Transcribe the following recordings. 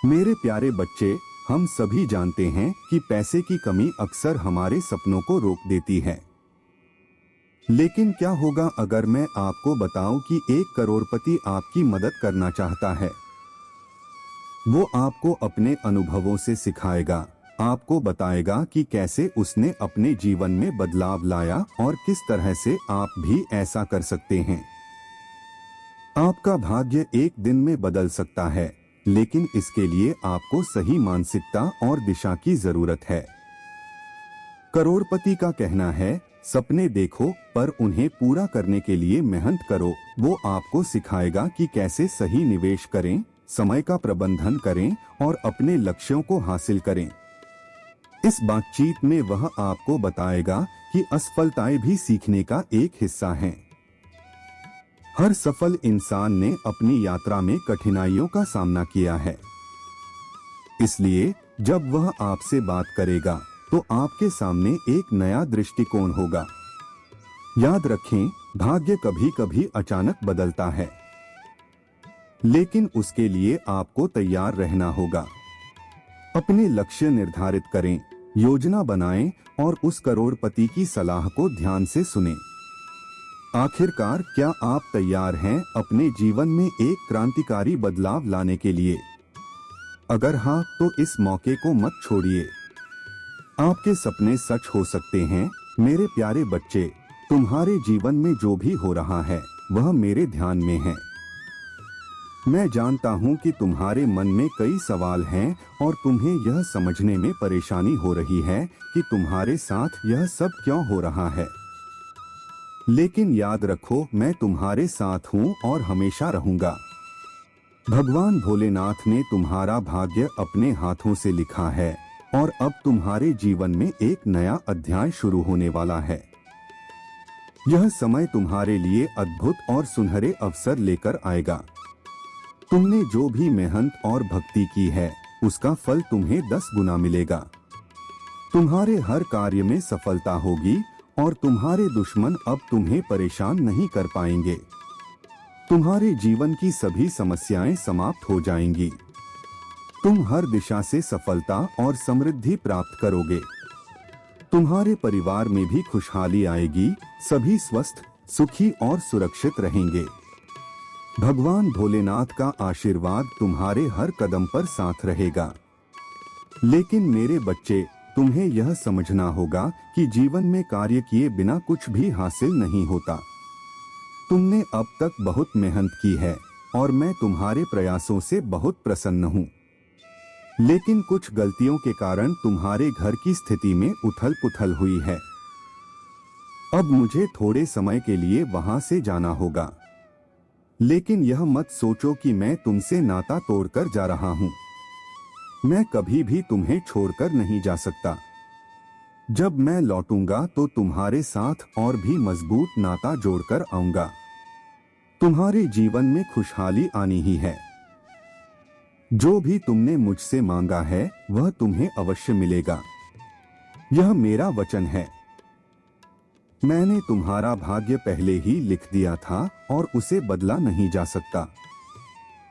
मेरे प्यारे बच्चे, हम सभी जानते हैं कि पैसे की कमी अक्सर हमारे सपनों को रोक देती है। लेकिन क्या होगा अगर मैं आपको बताऊं कि एक करोड़पति आपकी मदद करना चाहता है? वो आपको अपने अनुभवों से सिखाएगा, आपको बताएगा कि कैसे उसने अपने जीवन में बदलाव लाया और किस तरह से आप भी ऐसा कर सकते हैं। आपका भाग्य एक दिन में बदल सकता है, लेकिन इसके लिए आपको सही मानसिकता और दिशा की जरूरत है। करोड़पति का कहना है, सपने देखो पर उन्हें पूरा करने के लिए मेहनत करो। वो आपको सिखाएगा कि कैसे सही निवेश करें, समय का प्रबंधन करें और अपने लक्ष्यों को हासिल करें। इस बातचीत में वह आपको बताएगा कि असफलताएं भी सीखने का एक हिस्सा हैं। हर सफल इंसान ने अपनी यात्रा में कठिनाइयों का सामना किया है। इसलिए जब वह आपसे बात करेगा तो आपके सामने एक नया दृष्टिकोण होगा। याद रखें, भाग्य कभी कभी अचानक बदलता है, लेकिन उसके लिए आपको तैयार रहना होगा। अपने लक्ष्य निर्धारित करें, योजना बनाएं और उस करोड़पति की सलाह को ध्यान से सुनें। आखिरकार, क्या आप तैयार हैं अपने जीवन में एक क्रांतिकारी बदलाव लाने के लिए? अगर हाँ, तो इस मौके को मत छोड़िए। आपके सपने सच हो सकते हैं। मेरे प्यारे बच्चे, तुम्हारे जीवन में जो भी हो रहा है वह मेरे ध्यान में है। मैं जानता हूं कि तुम्हारे मन में कई सवाल हैं और तुम्हें यह समझने में परेशानी हो रही है कि तुम्हारे साथ यह सब क्यों हो रहा है। लेकिन याद रखो, मैं तुम्हारे साथ हूं और हमेशा रहूंगा। भगवान भोलेनाथ ने तुम्हारा भाग्य अपने हाथों से लिखा है और अब तुम्हारे जीवन में एक नया अध्याय शुरू होने वाला है। यह समय तुम्हारे लिए अद्भुत और सुनहरे अवसर लेकर आएगा। तुमने जो भी मेहनत और भक्ति की है, उसका फल तुम्हें 10 गुना मिलेगा। तुम्हारे हर कार्य में सफलता होगी और तुम्हारे दुश्मन अब तुम्हें परेशान नहीं कर पाएंगे। तुम्हारे जीवन की सभी समस्याएं समाप्त हो जाएंगी। तुम हर दिशा से सफलता और समृद्धि प्राप्त करोगे। तुम्हारे परिवार में भी खुशहाली आएगी। सभी स्वस्थ, सुखी और सुरक्षित रहेंगे। भगवान भोलेनाथ का आशीर्वाद तुम्हारे हर कदम पर साथ रहेगा। लेकिन मेरे बच्चे, तुम्हें यह समझना होगा कि जीवन में कार्य किए बिना कुछ भी हासिल नहीं होता। तुमने अब तक बहुत मेहनत की है और मैं तुम्हारे प्रयासों से बहुत प्रसन्न हूँ। लेकिन कुछ गलतियों के कारण तुम्हारे घर की स्थिति में उथल-पुथल हुई है। अब मुझे थोड़े समय के लिए वहां से जाना होगा। लेकिन यह मत सोचो कि मैं तुमसे नाता तोड़कर जा रहा हूँ। मैं कभी भी तुम्हें छोड़कर नहीं जा सकता। जब मैं लौटूंगा तो तुम्हारे साथ और भी मजबूत नाता जोड़कर आऊंगा। तुम्हारे जीवन में खुशहाली आनी ही है। जो भी तुमने मुझसे मांगा है वह तुम्हें अवश्य मिलेगा। यह मेरा वचन है। मैंने तुम्हारा भाग्य पहले ही लिख दिया था और उसे बदला नहीं जा सकता।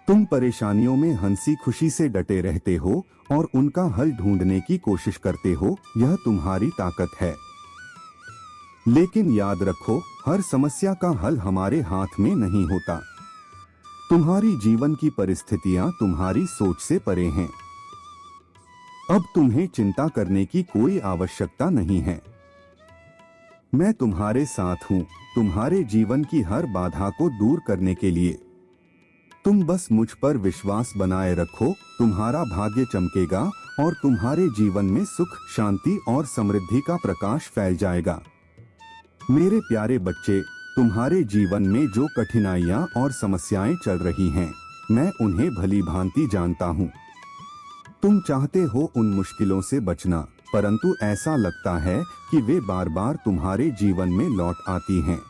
तुम परेशानियों में हंसी खुशी से डटे रहते हो और उनका हल ढूंढने की कोशिश करते हो। यह तुम्हारी ताकत है। लेकिन याद रखो, हर समस्या का हल हमारे हाथ में नहीं होता। तुम्हारी जीवन की परिस्थितियां तुम्हारी सोच से परे हैं। अब तुम्हें चिंता करने की कोई आवश्यकता नहीं है। मैं तुम्हारे साथ हूँ, तुम्हारे जीवन की हर बाधा को दूर करने के लिए। तुम बस मुझ पर विश्वास बनाए रखो। तुम्हारा भाग्य चमकेगा और तुम्हारे जीवन में सुख, शांति और समृद्धि का प्रकाश फैल जाएगा। मेरे प्यारे बच्चे, तुम्हारे जीवन में जो कठिनाइयां और समस्याएं चल रही हैं, मैं उन्हें भली भांति जानता हूँ। तुम चाहते हो उन मुश्किलों से बचना, परंतु ऐसा लगता है कि वे बार बार तुम्हारे जीवन में लौट आती हैं।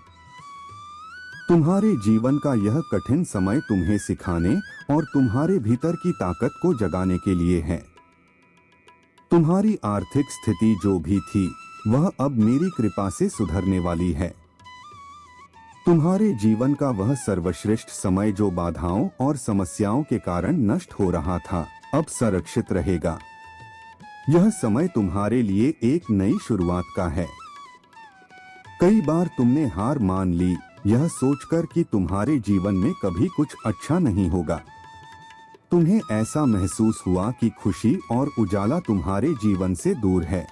तुम्हारे जीवन का यह कठिन समय तुम्हें सिखाने और तुम्हारे भीतर की ताकत को जगाने के लिए है। तुम्हारी आर्थिक स्थिति जो भी थी, वह अब मेरी कृपा से सुधरने वाली है। तुम्हारे जीवन का वह सर्वश्रेष्ठ समय जो बाधाओं और समस्याओं के कारण नष्ट हो रहा था, अब संरक्षित रहेगा। यह समय तुम्हारे लिए एक नई शुरुआत का है। कई बार तुमने हार मान ली, यह सोचकर कि तुम्हारे जीवन में कभी कुछ अच्छा नहीं होगा। तुम्हें ऐसा महसूस हुआ कि खुशी और उजाला तुम्हारे जीवन से दूर है।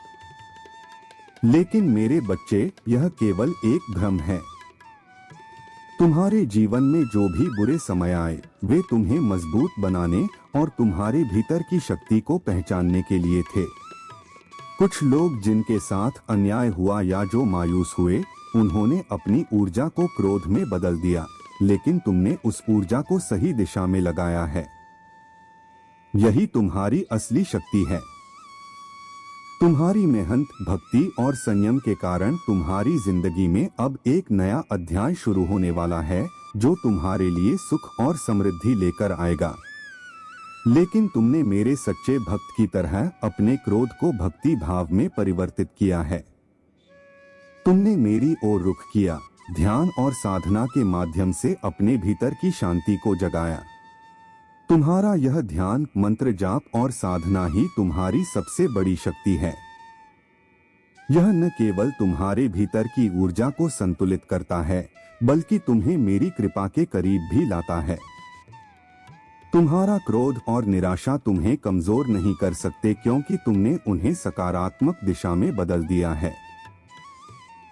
लेकिन मेरे बच्चे, यह केवल एक भ्रम है। तुम्हारे जीवन में जो भी बुरे समय आए, वे तुम्हें मजबूत बनाने और तुम्हारे भीतर की शक्ति को पहचानने के लिए थे। कुछ लोग जिनके साथ अन्याय हुआ या जो मायूस हुए, उन्होंने अपनी ऊर्जा को क्रोध में बदल दिया, लेकिन तुमने उस ऊर्जा को सही दिशा में लगाया है। यही तुम्हारी असली शक्ति है। तुम्हारी मेहनत, भक्ति और संयम के कारण तुम्हारी जिंदगी में अब एक नया अध्याय शुरू होने वाला है, जो तुम्हारे लिए सुख और समृद्धि लेकर आएगा। लेकिन तुमने मेरे सच्चे भक्त की तरह अपने क्रोध को भक्ति भाव में परिवर्तित किया है। तुमने मेरी ओर रुख किया, ध्यान और साधना के माध्यम से अपने भीतर की शांति को जगाया। तुम्हारा यह ध्यान, मंत्र जाप और साधना ही तुम्हारी सबसे बड़ी शक्ति है। यह न केवल तुम्हारे भीतर की ऊर्जा को संतुलित करता है, बल्कि तुम्हें मेरी कृपा के करीब भी लाता है। तुम्हारा क्रोध और निराशा तुम्हें कमजोर नहीं कर सकते, क्योंकि तुमने उन्हें सकारात्मक दिशा में बदल दिया है।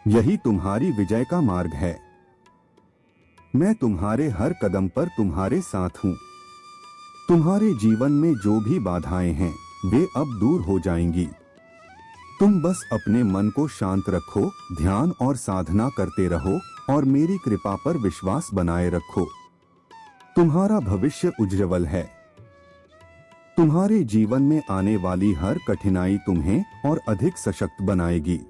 यही तुम्हारी विजय का मार्ग है। मैं तुम्हारे हर कदम पर तुम्हारे साथ हूँ। तुम्हारे जीवन में जो भी बाधाएं हैं, वे अब दूर हो जाएंगी। तुम बस अपने मन को शांत रखो, ध्यान और साधना करते रहो और मेरी कृपा पर विश्वास बनाए रखो। तुम्हारा भविष्य उज्ज्वल है। तुम्हारे जीवन में आने वाली हर कठिनाई तुम्हें और अधिक सशक्त बनाएगी।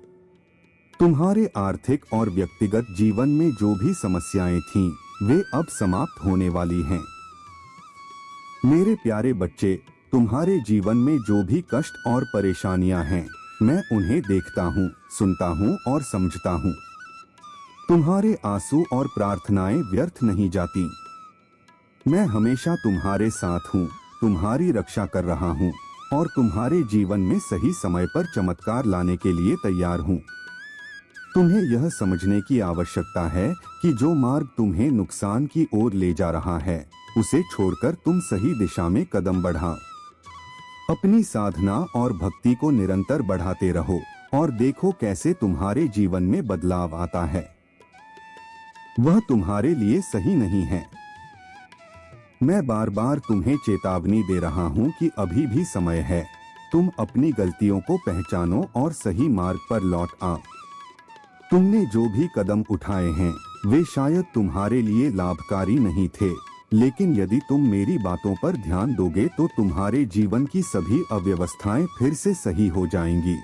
तुम्हारे आर्थिक और व्यक्तिगत जीवन में जो भी समस्याएं थीं, वे अब समाप्त होने वाली हैं। मेरे प्यारे बच्चे, तुम्हारे जीवन में जो भी कष्ट और परेशानियां हैं, मैं उन्हें देखता हूँ, सुनता हूँ और समझता हूँ। तुम्हारे आंसू और प्रार्थनाएं व्यर्थ नहीं जाती। मैं हमेशा तुम्हारे साथ हूँ, तुम्हारी रक्षा कर रहा हूँ और तुम्हारे जीवन में सही समय पर चमत्कार लाने के लिए तैयार हूँ। तुम्हें यह समझने की आवश्यकता है कि जो मार्ग तुम्हें नुकसान की ओर ले जा रहा है, उसे छोड़कर तुम सही दिशा में कदम बढ़ाओ। अपनी साधना और भक्ति को निरंतर बढ़ाते रहो और देखो कैसे तुम्हारे जीवन में बदलाव आता है। वह तुम्हारे लिए सही नहीं है। मैं बार बार तुम्हें चेतावनी दे रहा हूँ कि अभी भी समय है। तुम अपनी गलतियों को पहचानो और सही मार्ग पर लौट आओ। तुमने जो भी कदम उठाए हैं, वे शायद तुम्हारे लिए लाभकारी नहीं थे, लेकिन यदि तुम मेरी बातों पर ध्यान दोगे तो तुम्हारे जीवन की सभी अव्यवस्थाएं फिर से सही हो जाएंगी।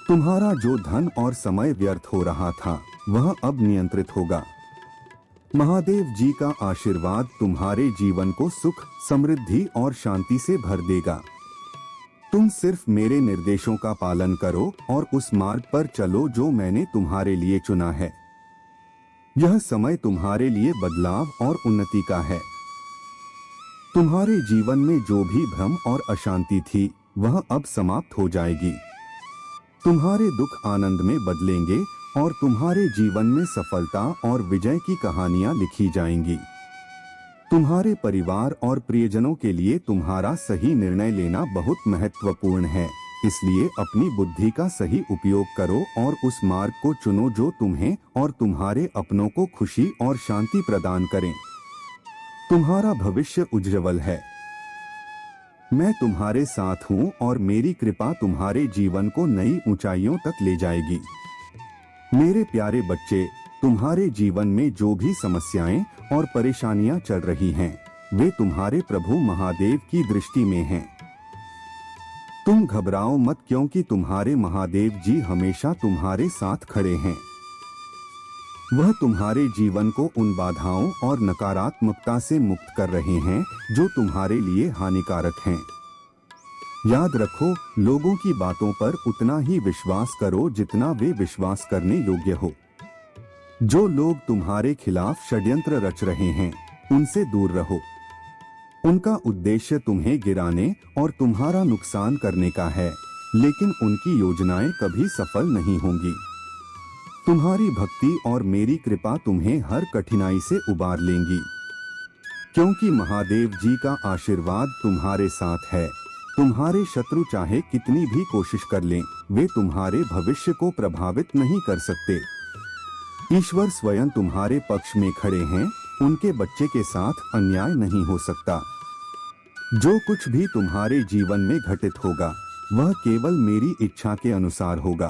तुम्हारा जो धन और समय व्यर्थ हो रहा था, वह अब नियंत्रित होगा। महादेव जी का आशीर्वाद तुम्हारे जीवन को सुख, समृद्धि और शांति से भर देगा। तुम सिर्फ मेरे निर्देशों का पालन करो और उस मार्ग पर चलो जो मैंने तुम्हारे लिए चुना है। यह समय तुम्हारे लिए बदलाव और उन्नति का है। तुम्हारे जीवन में जो भी भ्रम और अशांति थी, वह अब समाप्त हो जाएगी। तुम्हारे दुख आनंद में बदलेंगे और तुम्हारे जीवन में सफलता और विजय की कहानियां लिखी जाएंगी। तुम्हारे परिवार और प्रियजनों के लिए तुम्हारा सही निर्णय लेना बहुत महत्वपूर्ण है, इसलिए अपनी बुद्धि का सही उपयोग करो और उस मार्ग को चुनो जो तुम्हें और तुम्हारे अपनों को खुशी और शांति प्रदान करें। तुम्हारा भविष्य उज्ज्वल है। मैं तुम्हारे साथ हूँ और मेरी कृपा तुम्हारे जीवन को नई ऊंचाइयों तक ले जाएगी। मेरे प्यारे बच्चे, तुम्हारे जीवन में जो भी समस्याएं और परेशानियां चल रही हैं, वे तुम्हारे प्रभु महादेव की दृष्टि में हैं। तुम घबराओ मत, क्योंकि तुम्हारे महादेव जी हमेशा तुम्हारे साथ खड़े हैं। वह तुम्हारे जीवन को उन बाधाओं और नकारात्मकता से मुक्त कर रहे हैं जो तुम्हारे लिए हानिकारक हैं। याद रखो, लोगों की बातों पर उतना ही विश्वास करो जितना वे विश्वास करने योग्य हो। जो लोग तुम्हारे खिलाफ षड्यंत्र रच रहे हैं, उनसे दूर रहो। उनका उद्देश्य तुम्हें गिराने और तुम्हारा नुकसान करने का है, लेकिन उनकी योजनाएं कभी सफल नहीं होंगी। तुम्हारी भक्ति और मेरी कृपा तुम्हें हर कठिनाई से उबार लेंगी, क्योंकि महादेव जी का आशीर्वाद तुम्हारे साथ है। तुम्हारे शत्रु चाहे कितनी भी कोशिश कर लें, वे तुम्हारे भविष्य को प्रभावित नहीं कर सकते। ईश्वर स्वयं तुम्हारे पक्ष में खड़े हैं, उनके बच्चे के साथ अन्याय नहीं हो सकता। जो कुछ भी तुम्हारे जीवन में घटित होगा वह केवल मेरी इच्छा के अनुसार होगा।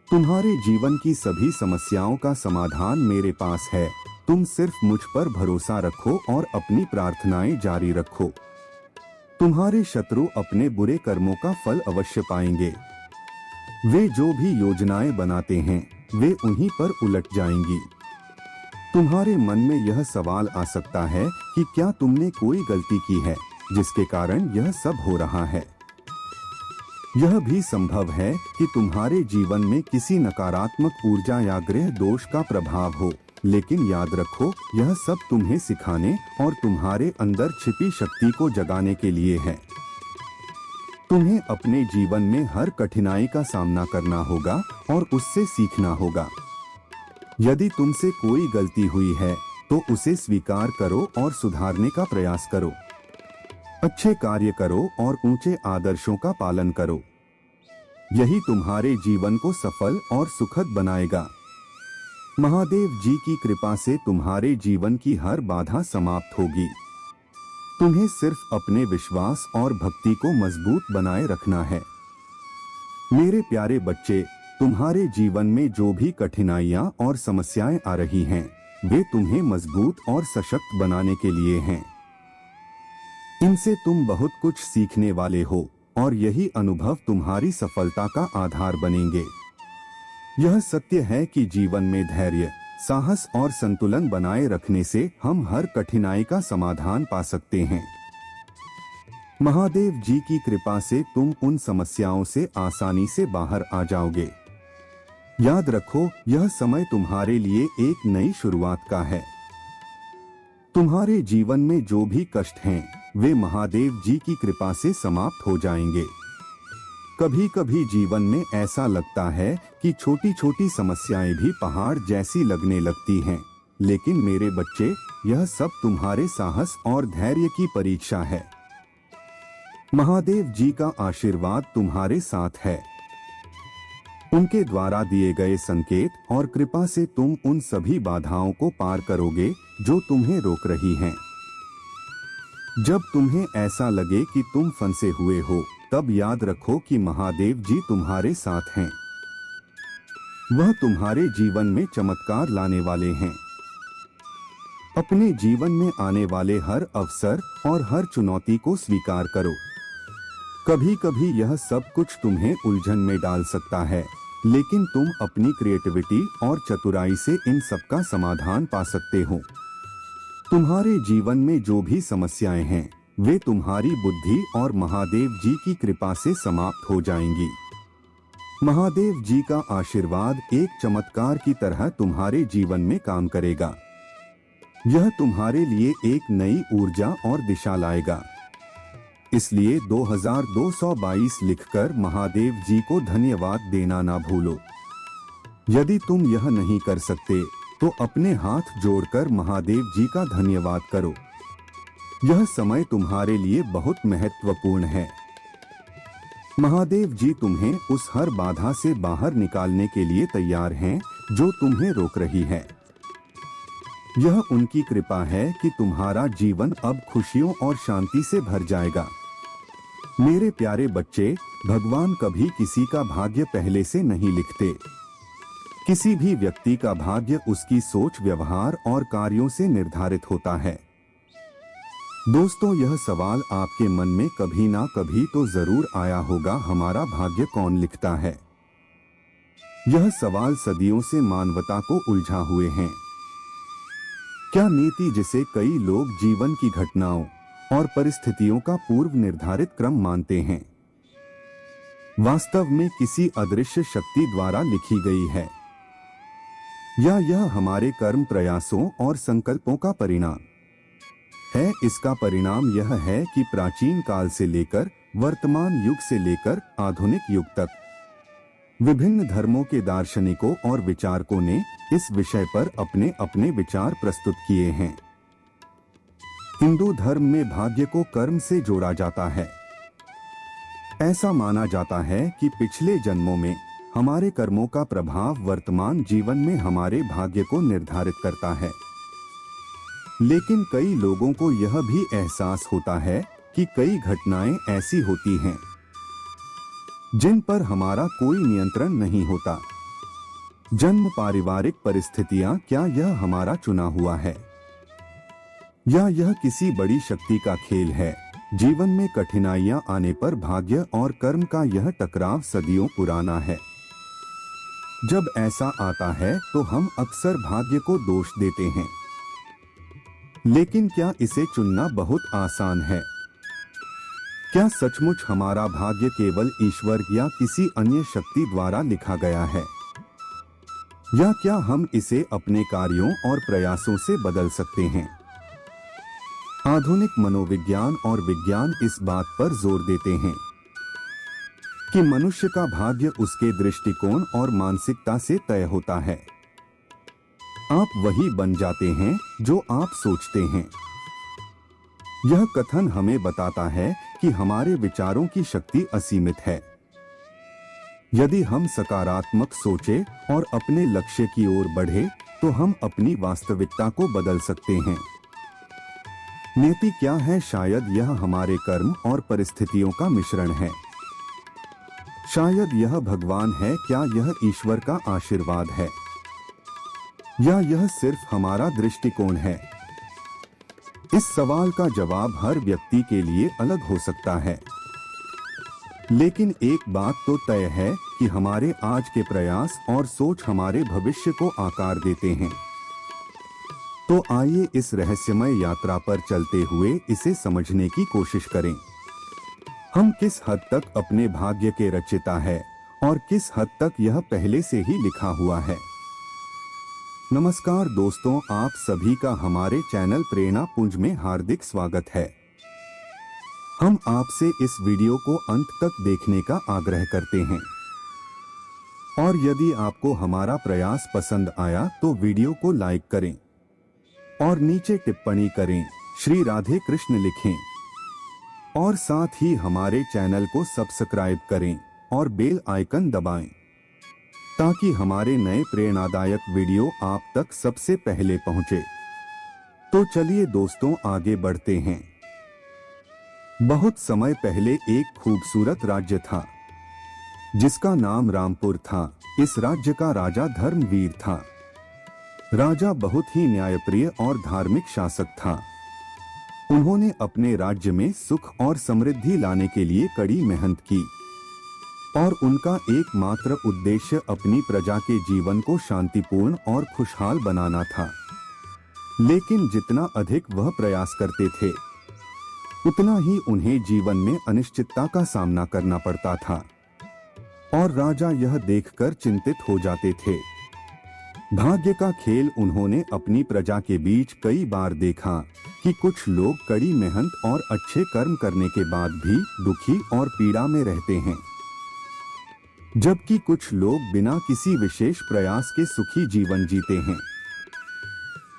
तुम्हारे जीवन की सभी समस्याओं का समाधान मेरे पास है। तुम सिर्फ मुझ पर भरोसा रखो और अपनी प्रार्थनाएं जारी रखो। तुम्हारे शत्रु अपने बुरे कर्मों का फल अवश्य पाएंगे। वे जो भी योजनाएं बनाते हैं वे उन्हीं पर उलट जाएंगी। तुम्हारे मन में यह सवाल आ सकता है कि क्या तुमने कोई गलती की है जिसके कारण यह सब हो रहा है। यह भी संभव है कि तुम्हारे जीवन में किसी नकारात्मक ऊर्जा या ग्रह दोष का प्रभाव हो, लेकिन याद रखो यह सब तुम्हें सिखाने और तुम्हारे अंदर छिपी शक्ति को जगाने के लिए है। तुम्हें अपने जीवन में हर कठिनाई का सामना करना होगा और उससे सीखना होगा। यदि तुमसे कोई गलती हुई है तो उसे स्वीकार करो और सुधारने का प्रयास करो। अच्छे कार्य करो और ऊंचे आदर्शों का पालन करो। यही तुम्हारे जीवन को सफल और सुखद बनाएगा। महादेव जी की कृपा से तुम्हारे जीवन की हर बाधा समाप्त होगी। तुम्हें सिर्फ अपने विश्वास और भक्ति को मजबूत बनाए रखना है। मेरे प्यारे बच्चे, तुम्हारे जीवन में जो भी कठिनाइयां और समस्याएं आ रही हैं, वे तुम्हें मजबूत और सशक्त बनाने के लिए हैं। इनसे तुम बहुत कुछ सीखने वाले हो और यही अनुभव तुम्हारी सफलता का आधार बनेंगे। यह सत्य है कि जीवन में धैर्य, साहस और संतुलन बनाए रखने से हम हर कठिनाई का समाधान पा सकते हैं। महादेव जी की कृपा से तुम उन समस्याओं से आसानी से बाहर आ जाओगे। याद रखो, यह समय तुम्हारे लिए एक नई शुरुआत का है। तुम्हारे जीवन में जो भी कष्ट हैं, वे महादेव जी की कृपा से समाप्त हो जाएंगे। कभी कभी जीवन में ऐसा लगता है कि छोटी छोटी समस्याएं भी पहाड़ जैसी लगने लगती हैं, लेकिन मेरे बच्चे, यह सब तुम्हारे साहस और धैर्य की परीक्षा है। महादेव जी का आशीर्वाद तुम्हारे साथ है। उनके द्वारा दिए गए संकेत और कृपा से तुम उन सभी बाधाओं को पार करोगे जो तुम्हें रोक रही हैं। जब तुम्हें ऐसा लगे कि तुम फंसे हुए हो, तब याद रखो कि महादेव जी तुम्हारे साथ हैं। वह तुम्हारे जीवन में चमत्कार लाने वाले हैं। अपने जीवन में आने वाले हर अवसर और हर चुनौती को स्वीकार करो। कभी कभी यह सब कुछ तुम्हें उलझन में डाल सकता है, लेकिन तुम अपनी क्रिएटिविटी और चतुराई से इन सब का समाधान पा सकते हो। तुम्हारे जीवन में जो भी समस्याएं हैं, वे तुम्हारी बुद्धि और महादेव जी की कृपा से समाप्त हो जाएंगी। महादेव जी का आशीर्वाद एक चमत्कार की तरह तुम्हारे जीवन में काम करेगा। यह तुम्हारे लिए एक नई ऊर्जा और दिशा लाएगा। इसलिए 2222 लिखकर महादेव जी को धन्यवाद देना ना भूलो। यदि तुम यह नहीं कर सकते तो अपने हाथ जोड़कर महादेव जी का धन्यवाद करो। यह समय तुम्हारे लिए बहुत महत्वपूर्ण है। महादेव जी तुम्हें उस हर बाधा से बाहर निकालने के लिए तैयार हैं जो तुम्हें रोक रही है। यह उनकी कृपा है कि तुम्हारा जीवन अब खुशियों और शांति से भर जाएगा। मेरे प्यारे बच्चे, भगवान कभी किसी का भाग्य पहले से नहीं लिखते। किसी भी व्यक्ति का भाग्य उसकी सोच, व्यवहार और कार्यों से निर्धारित होता है। दोस्तों, यह सवाल आपके मन में कभी ना कभी तो जरूर आया होगा, हमारा भाग्य कौन लिखता है? यह सवाल सदियों से मानवता को उलझा हुए हैं। क्या नीति, जिसे कई लोग जीवन की घटनाओं और परिस्थितियों का पूर्व निर्धारित क्रम मानते हैं, वास्तव में किसी अदृश्य शक्ति द्वारा लिखी गई है? या यह हमारे कर्म, प्रयासों और संकल्पों का परिणाम है। इसका परिणाम यह है कि प्राचीन काल से लेकर वर्तमान युग से लेकर आधुनिक युग तक विभिन्न धर्मों के दार्शनिकों और विचारकों ने इस विषय पर अपने अपने विचार प्रस्तुत किए हैं। हिंदू धर्म में भाग्य को कर्म से जोड़ा जाता है। ऐसा माना जाता है कि पिछले जन्मों में हमारे कर्मों का प्रभाव वर्तमान जीवन में हमारे भाग्य को निर्धारित करता है। लेकिन कई लोगों को यह भी एहसास होता है कि कई घटनाएं ऐसी होती हैं जिन पर हमारा कोई नियंत्रण नहीं होता। जन्म, पारिवारिक परिस्थितियां, क्या यह हमारा चुना हुआ है या यह किसी बड़ी शक्ति का खेल है? जीवन में कठिनाइयां आने पर भाग्य और कर्म का यह टकराव सदियों पुराना है। जब ऐसा आता है तो हम अक्सर भाग्य को दोष देते हैं। लेकिन क्या इसे चुनना बहुत आसान है? क्या सचमुच हमारा भाग्य केवल ईश्वर या किसी अन्य शक्ति द्वारा लिखा गया है, या क्या हम इसे अपने कार्यों और प्रयासों से बदल सकते हैं? आधुनिक मनोविज्ञान और विज्ञान इस बात पर जोर देते हैं कि मनुष्य का भाग्य उसके दृष्टिकोण और मानसिकता से तय होता है। आप वही बन जाते हैं जो आप सोचते हैं। यह कथन हमें बताता है कि हमारे विचारों की शक्ति असीमित है। यदि हम सकारात्मक सोचें और अपने लक्ष्य की ओर बढ़े तो हम अपनी वास्तविकता को बदल सकते हैं। नियति क्या है? शायद यह हमारे कर्म और परिस्थितियों का मिश्रण है। शायद यह भगवान है। क्या यह ईश्वर का आशीर्वाद है या यह सिर्फ हमारा दृष्टिकोण है? इस सवाल का जवाब हर व्यक्ति के लिए अलग हो सकता है। लेकिन एक बात तो तय है कि हमारे आज के प्रयास और सोच हमारे भविष्य को आकार देते हैं। तो आइए इस रहस्यमय यात्रा पर चलते हुए इसे समझने की कोशिश करें। हम किस हद तक अपने भाग्य के रचयिता है और किस हद तक यह पहले से ही लिखा हुआ है। नमस्कार दोस्तों, आप सभी का हमारे चैनल प्रेरणा पुंज में हार्दिक स्वागत है। हम आपसे इस वीडियो को अंत तक देखने का आग्रह करते हैं और यदि आपको हमारा प्रयास पसंद आया तो वीडियो को लाइक करें और नीचे टिप्पणी करें, श्री राधे कृष्ण लिखें और साथ ही हमारे चैनल को सब्सक्राइब करें और बेल आइकन दबाएं ताकि हमारे नए प्रेरणादायक वीडियो आप तक सबसे पहले पहुंचे। तो चलिए दोस्तों आगे बढ़ते हैं। बहुत समय पहले एक खूबसूरत राज्य था जिसका नाम रामपुर था। इस राज्य का राजा धर्मवीर था। राजा बहुत ही न्यायप्रिय और धार्मिक शासक था। उन्होंने अपने राज्य में सुख और समृद्धि लाने के लिए कड़ी मेहनत की और उनका एकमात्र उद्देश्य अपनी प्रजा के जीवन को शांतिपूर्ण और खुशहाल बनाना था। लेकिन जितना अधिक वह प्रयास करते थे उतना ही उन्हें जीवन में अनिश्चितता का सामना करना पड़ता था और राजा यह देखकर चिंतित हो जाते थे। भाग्य का खेल उन्होंने अपनी प्रजा के बीच कई बार देखा कि कुछ लोग कड़ी मेहनत और अच्छे कर्म करने के बाद भी दुखी और पीड़ा में रहते हैं, जबकि कुछ लोग बिना किसी विशेष प्रयास के सुखी जीवन जीते हैं।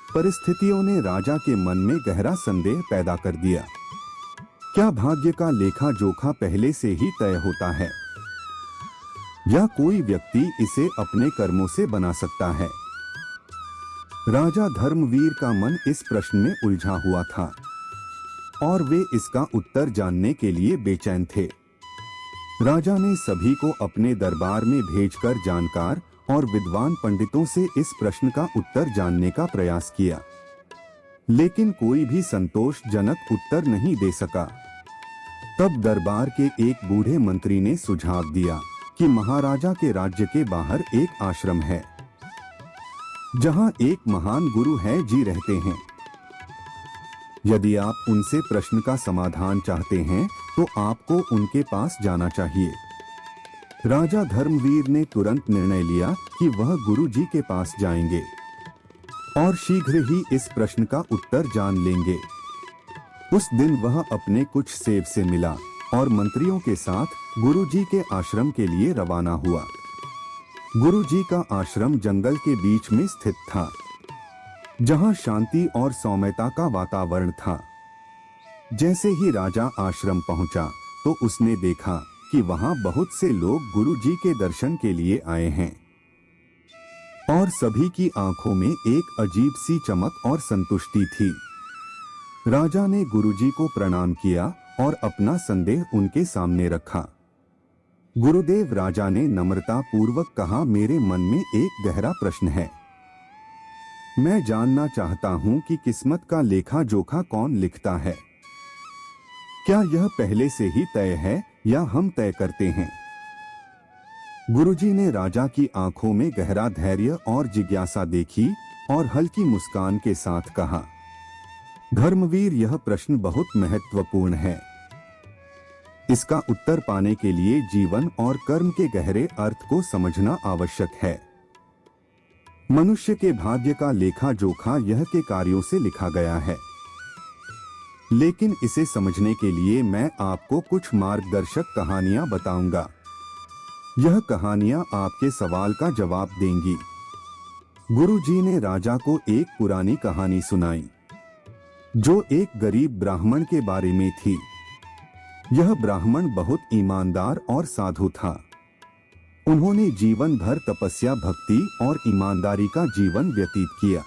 परिस्थितियों ने राजा के मन में गहरा संदेह पैदा कर दिया। क्या भाग्य का लेखा जोखा पहले से ही तय होता है या कोई व्यक्ति इसे अपने कर्मों से बना सकता है? राजा धर्मवीर का मन इस प्रश्न में उलझा हुआ था और वे इसका उत्तर जानने के लिए बेचैन थे। राजा ने सभी को अपने दरबार में भेजकर जानकार और विद्वान पंडितों से इस प्रश्न का उत्तर जानने का प्रयास किया, लेकिन कोई भी संतोषजनक उत्तर नहीं दे सका। तब दरबार के एक बूढ़े मंत्री ने सुझाव दिया कि महाराजा के राज्य के बाहर एक आश्रम है जहां एक महान गुरु है जी रहते हैं। यदि आप उनसे प्रश्न का समाधान चाहते हैं तो आपको उनके पास जाना चाहिए। राजा धर्मवीर ने तुरंत निर्णय लिया कि वह गुरु जी के पास जाएंगे और शीघ्र ही इस प्रश्न का उत्तर जान लेंगे। उस दिन वह अपने कुछ सेव से मिला और मंत्रियों के साथ गुरुजी के आश्रम के लिए रवाना हुआ। गुरुजी का आश्रम जंगल के बीच में स्थित था, जहां शांति और सौम्यता का वातावरण था। जैसे ही राजा आश्रम पहुंचा तो उसने देखा कि वहां बहुत से लोग गुरुजी के दर्शन के लिए आए हैं और सभी की आंखों में एक अजीब सी चमक और संतुष्टि थी। राजा ने गुरुजी को प्रणाम किया और अपना संदेह उनके सामने रखा। गुरुदेव, राजा ने नम्रता पूर्वक कहा, मेरे मन में एक गहरा प्रश्न है। मैं जानना चाहता हूं कि किस्मत का लेखा जोखा कौन लिखता है। क्या यह पहले से ही तय है या हम तय करते हैं? गुरुजी ने राजा की आंखों में गहरा धैर्य और जिज्ञासा देखी और हल्की मुस्कान के साथ कहा, धर्मवीर, यह प्रश्न बहुत महत्वपूर्ण है। इसका उत्तर पाने के लिए जीवन और कर्म के गहरे अर्थ को समझना आवश्यक है। मनुष्य के भाग्य का लेखा जोखा यह के कार्यों से लिखा गया है, लेकिन इसे समझने के लिए मैं आपको कुछ मार्गदर्शक कहानियां बताऊंगा। यह कहानियां आपके सवाल का जवाब देंगी। गुरुजी ने राजा को एक पुरानी कहानी सुनाई, जो एक गरीब ब्राह्मण के बारे में थी। यह ब्राह्मण बहुत ईमानदार और साधु था। उन्होंने जीवन भर तपस्या, भक्ति और ईमानदारी का जीवन व्यतीत किया।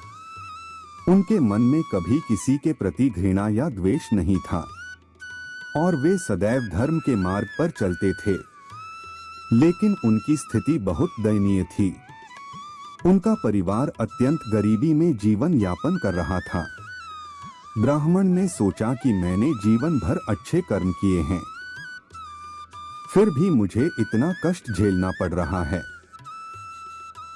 उनके मन में कभी किसी के प्रति घृणा या द्वेष नहीं था और वे सदैव धर्म के मार्ग पर चलते थे। लेकिन उनकी स्थिति बहुत दयनीय थी। उनका परिवार अत्यंत गरीबी में जीवन यापन कर रहा था। ब्राह्मण ने सोचा कि मैंने जीवन भर अच्छे कर्म किए हैं, फिर भी मुझे इतना कष्ट झेलना पड़ रहा है।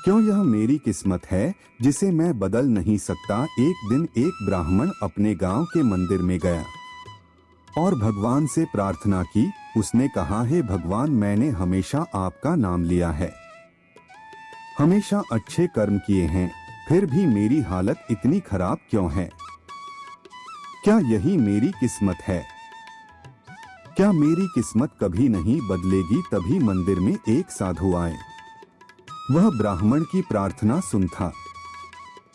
क्यों यह मेरी किस्मत है जिसे मैं बदल नहीं सकता? एक दिन एक ब्राह्मण अपने गांव के मंदिर में गया और भगवान से प्रार्थना की। उसने कहा, हे भगवान, मैंने हमेशा आपका नाम लिया है, हमेशा अच्छे कर्म किए हैं, फिर भी मेरी हालत इतनी खराब क्यों है? क्या यही मेरी किस्मत है? क्या मेरी किस्मत कभी नहीं बदलेगी? तभी मंदिर में एक साधु आए। वह ब्राह्मण की प्रार्थना सुनता।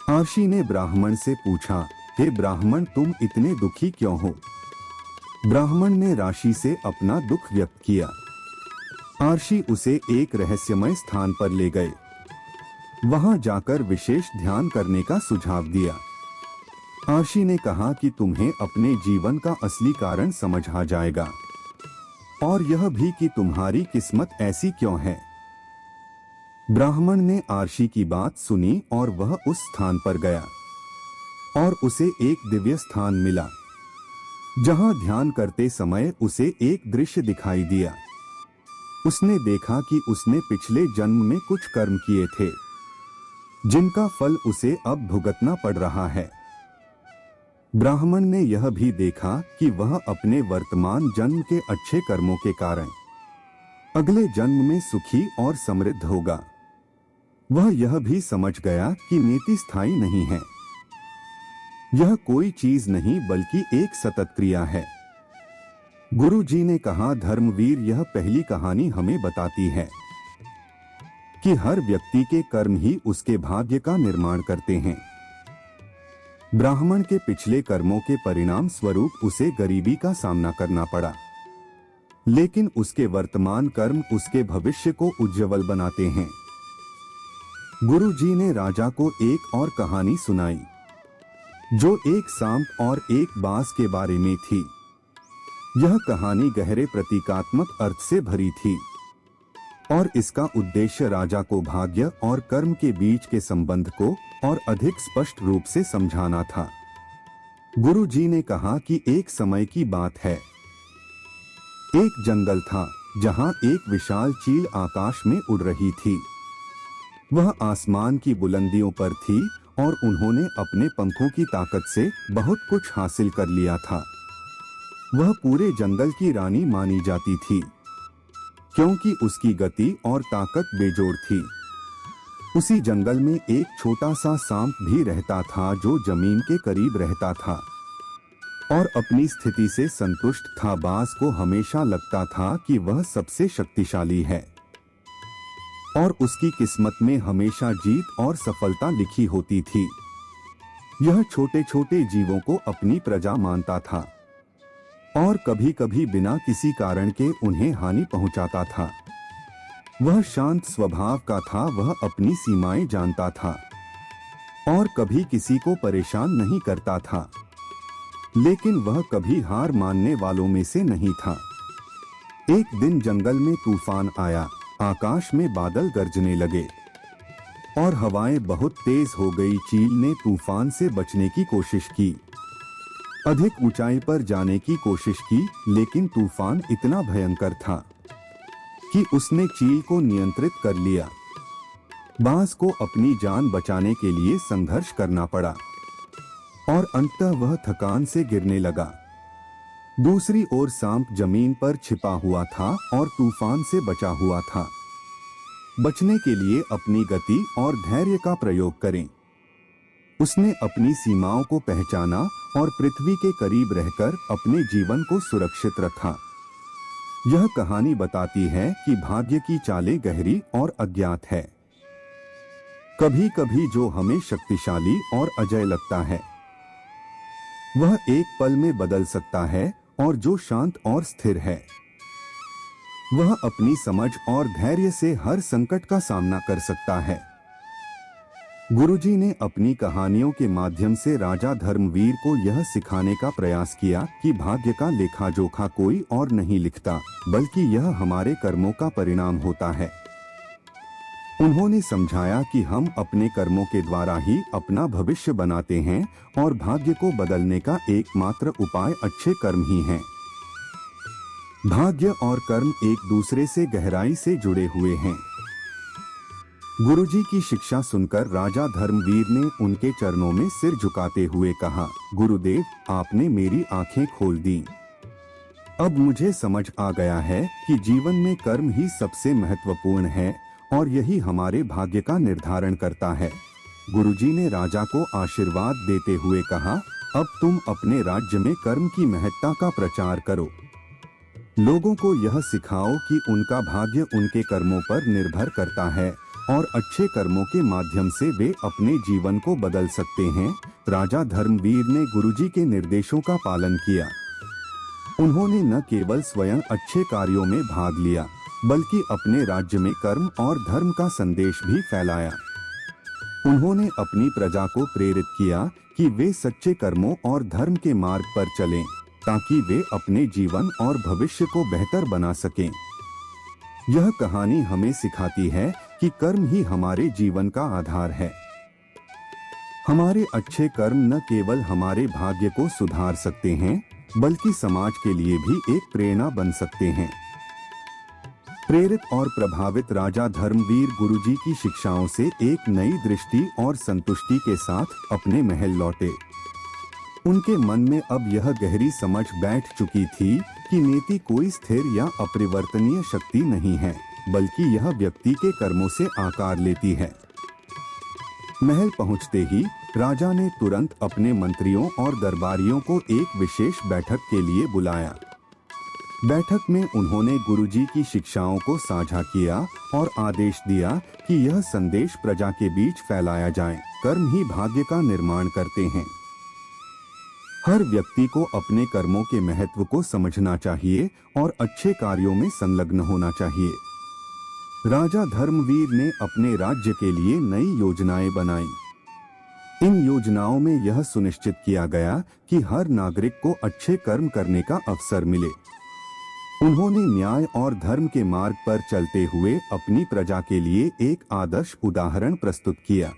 आर्षि ने ब्राह्मण से पूछा, हे ब्राह्मण, तुम इतने दुखी क्यों हो? ब्राह्मण ने राशि से अपना दुख व्यक्त किया। आर्षि उसे एक रहस्यमय स्थान पर ले गए। वहां जाकर विशेष ध्यान करने का सुझाव दिया। आर्षि ने कहा कि तुम्हें अपने जीवन का असली कारण समझ आ जाएगा और यह भी कि तुम्हारी किस्मत ऐसी क्यों है। ब्राह्मण ने आर्षि की बात सुनी और वह उस स्थान पर गया और उसे एक दिव्य स्थान मिला, जहां ध्यान करते समय उसे एक दृश्य दिखाई दिया। उसने देखा कि उसने पिछले जन्म में कुछ कर्म किए थे, जिनका फल उसे अब भुगतना पड़ रहा है। ब्राह्मण ने यह भी देखा कि वह अपने वर्तमान जन्म के अच्छे कर्मों के कारण अगले जन्म में सुखी और समृद्ध होगा। वह यह भी समझ गया कि नीति स्थायी नहीं है, यह कोई चीज नहीं बल्कि एक सतत क्रिया है। गुरुजी ने कहा, धर्मवीर, यह पहली कहानी हमें बताती है कि हर व्यक्ति के कर्म ही उसके भाग्य का निर्माण करते हैं। ब्राह्मण के पिछले कर्मों के परिणाम स्वरूप उसे गरीबी का सामना करना पड़ा, लेकिन उसके वर्तमान कर्म उसके भविष्य को उज्जवल बनाते हैं। गुरुजी ने राजा को एक और कहानी सुनाई, जो एक सांप और एक बांस के बारे में थी। यह कहानी गहरे प्रतीकात्मक अर्थ से भरी थी और इसका उद्देश्य राजा को भाग्य और कर्म के बीच के संबंध को और अधिक स्पष्ट रूप से समझाना था। गुरुजी ने कहा कि एक समय की बात है। एक जंगल था जहां एक विशाल चील आकाश में उड़ रही थी। वह आसमान की बुलंदियों पर थी और उन्होंने अपने पंखों की ताकत से बहुत कुछ हासिल कर लिया था। वह पूरे जंगल की रानी मानी जाती थी, क्योंकि उसकी गति और ताकत बेजोड़ थी। उसी जंगल में एक छोटा सा सांप भी रहता था, जो जमीन के करीब रहता था। और अपनी स्थिति से संतुष्ट था। बाज को हमेशा लगता था कि वह सबसे शक्तिशाली है और उसकी किस्मत में हमेशा जीत और सफलता लिखी होती थी। यह छोटे छोटे जीवों को अपनी प्रजा मानता था और कभी कभी बिना किसी कारण के उन्हें हानि पहुंचाता था। वह शांत स्वभाव का था, वह अपनी सीमाएं जानता था और कभी किसी को परेशान नहीं करता था, लेकिन वह कभी हार मानने वालों में से नहीं था। एक दिन जंगल में तूफान आया, आकाश में बादल गरजने लगे और हवाएं बहुत तेज हो गई। चील ने तूफान से बचने की कोशिश की, अधिक ऊंचाई पर जाने की कोशिश की, लेकिन तूफान इतना भयंकर था कि उसने चील को नियंत्रित कर लिया। बाज को अपनी जान बचाने के लिए संघर्ष करना पड़ा और अंततः वह थकान से गिरने लगा। दूसरी ओर सांप जमीन पर छिपा हुआ था और तूफान से बचा हुआ था। बचने के लिए अपनी गति और धैर्य का प्रयोग करें। उसने अपनी सीमाओं को पहचाना और पृथ्वी के करीब रहकर अपने जीवन को सुरक्षित रखा। यह कहानी बताती है कि भाग्य की चालें गहरी और अज्ञात है। कभी कभी जो हमें शक्तिशाली और अजय लगता है वह एक पल में बदल सकता है, और जो शांत और स्थिर है वह अपनी समझ और धैर्य से हर संकट का सामना कर सकता है। गुरुजी ने अपनी कहानियों के माध्यम से राजा धर्मवीर को यह सिखाने का प्रयास किया कि भाग्य का लेखा जोखा कोई और नहीं लिखता, बल्कि यह हमारे कर्मों का परिणाम होता है। उन्होंने समझाया कि हम अपने कर्मों के द्वारा ही अपना भविष्य बनाते हैं और भाग्य को बदलने का एकमात्र उपाय अच्छे कर्म ही हैं। भाग्य और कर्म एक दूसरे से गहराई से जुड़े हुए हैं। गुरुजी की शिक्षा सुनकर राजा धर्मवीर ने उनके चरणों में सिर झुकाते हुए कहा, गुरुदेव, आपने मेरी आंखें खोल दी। अब मुझे समझ आ गया है कि जीवन में कर्म ही सबसे महत्वपूर्ण है और यही हमारे भाग्य का निर्धारण करता है। गुरुजी ने राजा को आशीर्वाद देते हुए कहा, अब तुम अपने राज्य में कर्म की महत्ता का प्रचार करो। लोगों को यह सिखाओ कि उनका भाग्य उनके कर्मों पर निर्भर करता है और अच्छे कर्मों के माध्यम से वे अपने जीवन को बदल सकते हैं। राजा धर्मवीर ने गुरुजी के निर्देशों का पालन किया। उन्होंने न केवल स्वयं अच्छे कार्यों में भाग लिया, बल्कि अपने राज्य में कर्म और धर्म का संदेश भी फैलाया। उन्होंने अपनी प्रजा को प्रेरित किया कि वे सच्चे कर्मों और धर्म के मार्ग पर चलें, ताकि वे अपने जीवन और भविष्य को बेहतर बना सकें। यह कहानी हमें सिखाती है कि कर्म ही हमारे जीवन का आधार है। हमारे अच्छे कर्म न केवल हमारे भाग्य को सुधार सकते हैं, बल्कि समाज के लिए भी एक प्रेरणा बन सकते हैं। प्रेरित और प्रभावित राजा धर्मवीर गुरुजी की शिक्षाओं से एक नई दृष्टि और संतुष्टि के साथ अपने महल लौटे। उनके मन में अब यह गहरी समझ बैठ चुकी थी कि नीति कोई स्थिर या अपरिवर्तनीय शक्ति नहीं है, बल्कि यह व्यक्ति के कर्मों से आकार लेती है। महल पहुंचते ही राजा ने तुरंत अपने मंत्रियों और दरबारियों को एक विशेष बैठक के लिए बुलाया। बैठक में उन्होंने गुरुजी की शिक्षाओं को साझा किया और आदेश दिया कि यह संदेश प्रजा के बीच फैलाया जाए, कर्म ही भाग्य का निर्माण करते हैं। हर व्यक्ति को अपने कर्मों के महत्व को समझना चाहिए और अच्छे कार्यों में संलग्न होना चाहिए। राजा धर्मवीर ने अपने राज्य के लिए नई योजनाएं बनाई। इन योजनाओं में यह सुनिश्चित किया गया कि हर नागरिक को अच्छे कर्म करने का अवसर मिले। उन्होंने न्याय और धर्म के मार्ग पर चलते हुए अपनी प्रजा के लिए एक आदर्श उदाहरण प्रस्तुत किया।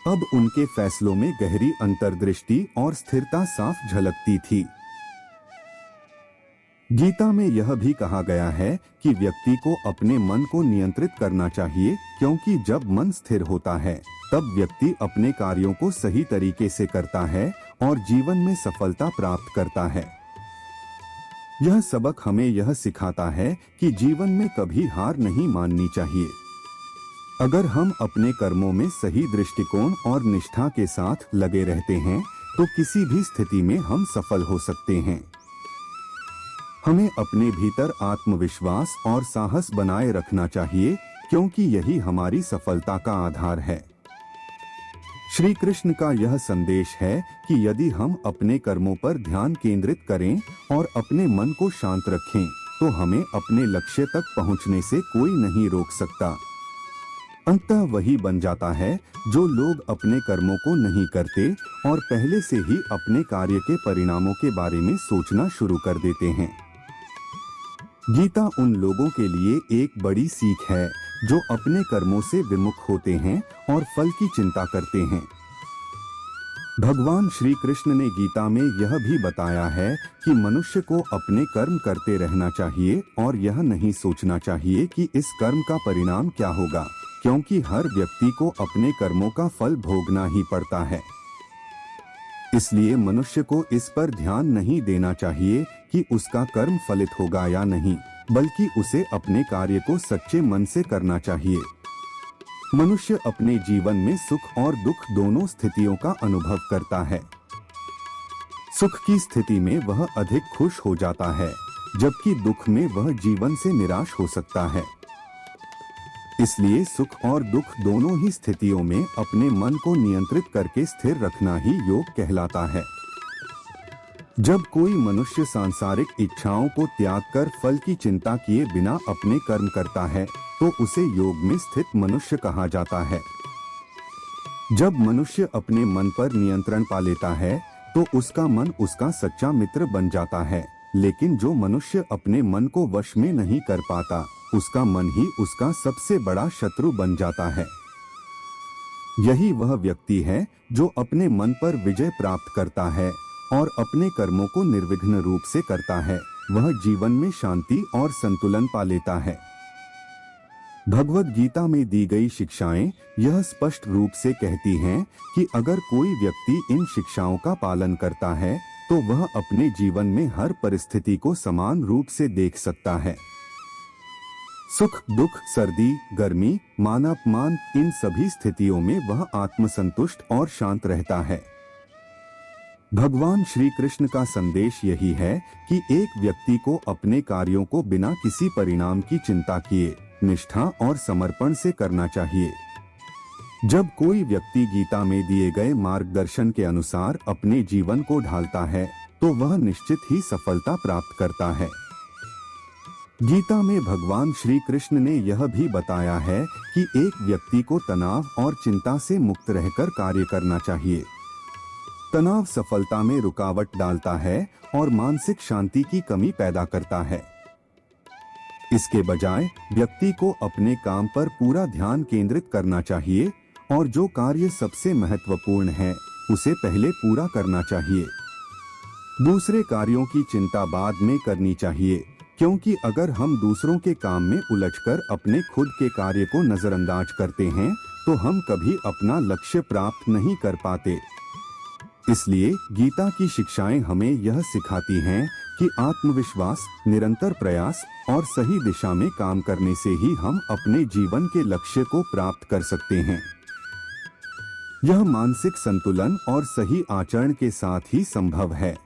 अब उनके फैसलों में गहरी अंतर्दृष्टि और स्थिरता साफ झलकती थी। गीता में यह भी कहा गया है कि व्यक्ति को अपने मन को नियंत्रित करना चाहिए, क्योंकि जब मन स्थिर होता है तब व्यक्ति अपने कार्यों को सही तरीके से करता है और जीवन में सफलता प्राप्त करता है। यह सबक हमें यह सिखाता है कि जीवन में कभी हार नहीं माननी चाहिए। अगर हम अपने कर्मों में सही दृष्टिकोण और निष्ठा के साथ लगे रहते हैं, तो किसी भी स्थिति में हम सफल हो सकते हैं। हमें अपने भीतर आत्मविश्वास और साहस बनाए रखना चाहिए, क्योंकि यही हमारी सफलता का आधार है। श्री कृष्ण का यह संदेश है कि यदि हम अपने कर्मों पर ध्यान केंद्रित करें और अपने मन को शांत रखें, तो हमें अपने लक्ष्य तक पहुंचने से कोई नहीं रोक सकता। अंततः वही बन जाता है जो लोग अपने कर्मों को नहीं करते और पहले से ही अपने कार्य के परिणामों के बारे में सोचना शुरू कर देते हैं। गीता उन लोगों के लिए एक बड़ी सीख है जो अपने कर्मों से विमुख होते हैं और फल की चिंता करते हैं। भगवान श्री कृष्ण ने गीता में यह भी बताया है कि मनुष्य को अपने कर्म करते रहना चाहिए और यह नहीं सोचना चाहिए कि इस कर्म का परिणाम क्या होगा, क्योंकि हर व्यक्ति को अपने कर्मों का फल भोगना ही पड़ता है। इसलिए मनुष्य को इस पर ध्यान नहीं देना चाहिए कि उसका कर्म फलित होगा या नहीं, बल्कि उसे अपने कार्य को सच्चे मन से करना चाहिए। मनुष्य अपने जीवन में सुख और दुख दोनों स्थितियों का अनुभव करता है। सुख की स्थिति में वह अधिक खुश हो जाता है, जबकि दुख में वह जीवन से निराश हो सकता है। इसलिए सुख और दुख दोनों ही स्थितियों में अपने मन को नियंत्रित करके स्थिर रखना ही योग कहलाता है। जब कोई मनुष्य सांसारिक इच्छाओं को त्याग कर फल की चिंता किए बिना अपने कर्म करता है, तो उसे योग में स्थित मनुष्य कहा जाता है। जब मनुष्य अपने मन पर नियंत्रण पा लेता है, तो उसका मन उसका सच्चा मित्र बन जाता है। लेकिन जो मनुष्य अपने मन को वश में नहीं कर पाता, उसका मन ही उसका सबसे बड़ा शत्रु बन जाता है। यही वह व्यक्ति है जो अपने मन पर विजय प्राप्त करता है और अपने कर्मों को निर्विघ्न रूप से करता है। वह जीवन में शांति और संतुलन पा लेता है। भगवद गीता में दी गई शिक्षाएं यह स्पष्ट रूप से कहती हैं कि अगर कोई व्यक्ति इन शिक्षाओं का पालन करता है, तो वह अपने जीवन में हर परिस्थिति को समान रूप से देख सकता है। सुख दुख, सर्दी गर्मी, मान अपमान, इन सभी स्थितियों में वह आत्मसंतुष्ट और शांत रहता है। भगवान श्री कृष्ण का संदेश यही है कि एक व्यक्ति को अपने कार्यों को बिना किसी परिणाम की चिंता किए निष्ठा और समर्पण से करना चाहिए। जब कोई व्यक्ति गीता में दिए गए मार्गदर्शन के अनुसार अपने जीवन को ढालता है, तो वह निश्चित ही सफलता प्राप्त करता है। गीता में भगवान श्री कृष्ण ने यह भी बताया है कि एक व्यक्ति को तनाव और चिंता से मुक्त रहकर कार्य करना चाहिए। तनाव सफलता में रुकावट डालता है और मानसिक शांति की कमी पैदा करता है। इसके बजाय व्यक्ति को अपने काम पर पूरा ध्यान केंद्रित करना चाहिए और जो कार्य सबसे महत्वपूर्ण है, उसे पहले पूरा करना चाहिए। दूसरे कार्यों की चिंता बाद में करनी चाहिए, क्योंकि अगर हम दूसरों के काम में उलझकर अपने खुद के कार्य को नजरअंदाज करते हैं, तो हम कभी अपना लक्ष्य प्राप्त नहीं कर पाते। इसलिए गीता की शिक्षाएं हमें यह सिखाती हैं कि आत्मविश्वास, निरंतर प्रयास और सही दिशा में काम करने से ही हम अपने जीवन के लक्ष्य को प्राप्त कर सकते हैं। यह मानसिक संतुलन और सही आचरण के साथ ही संभव है।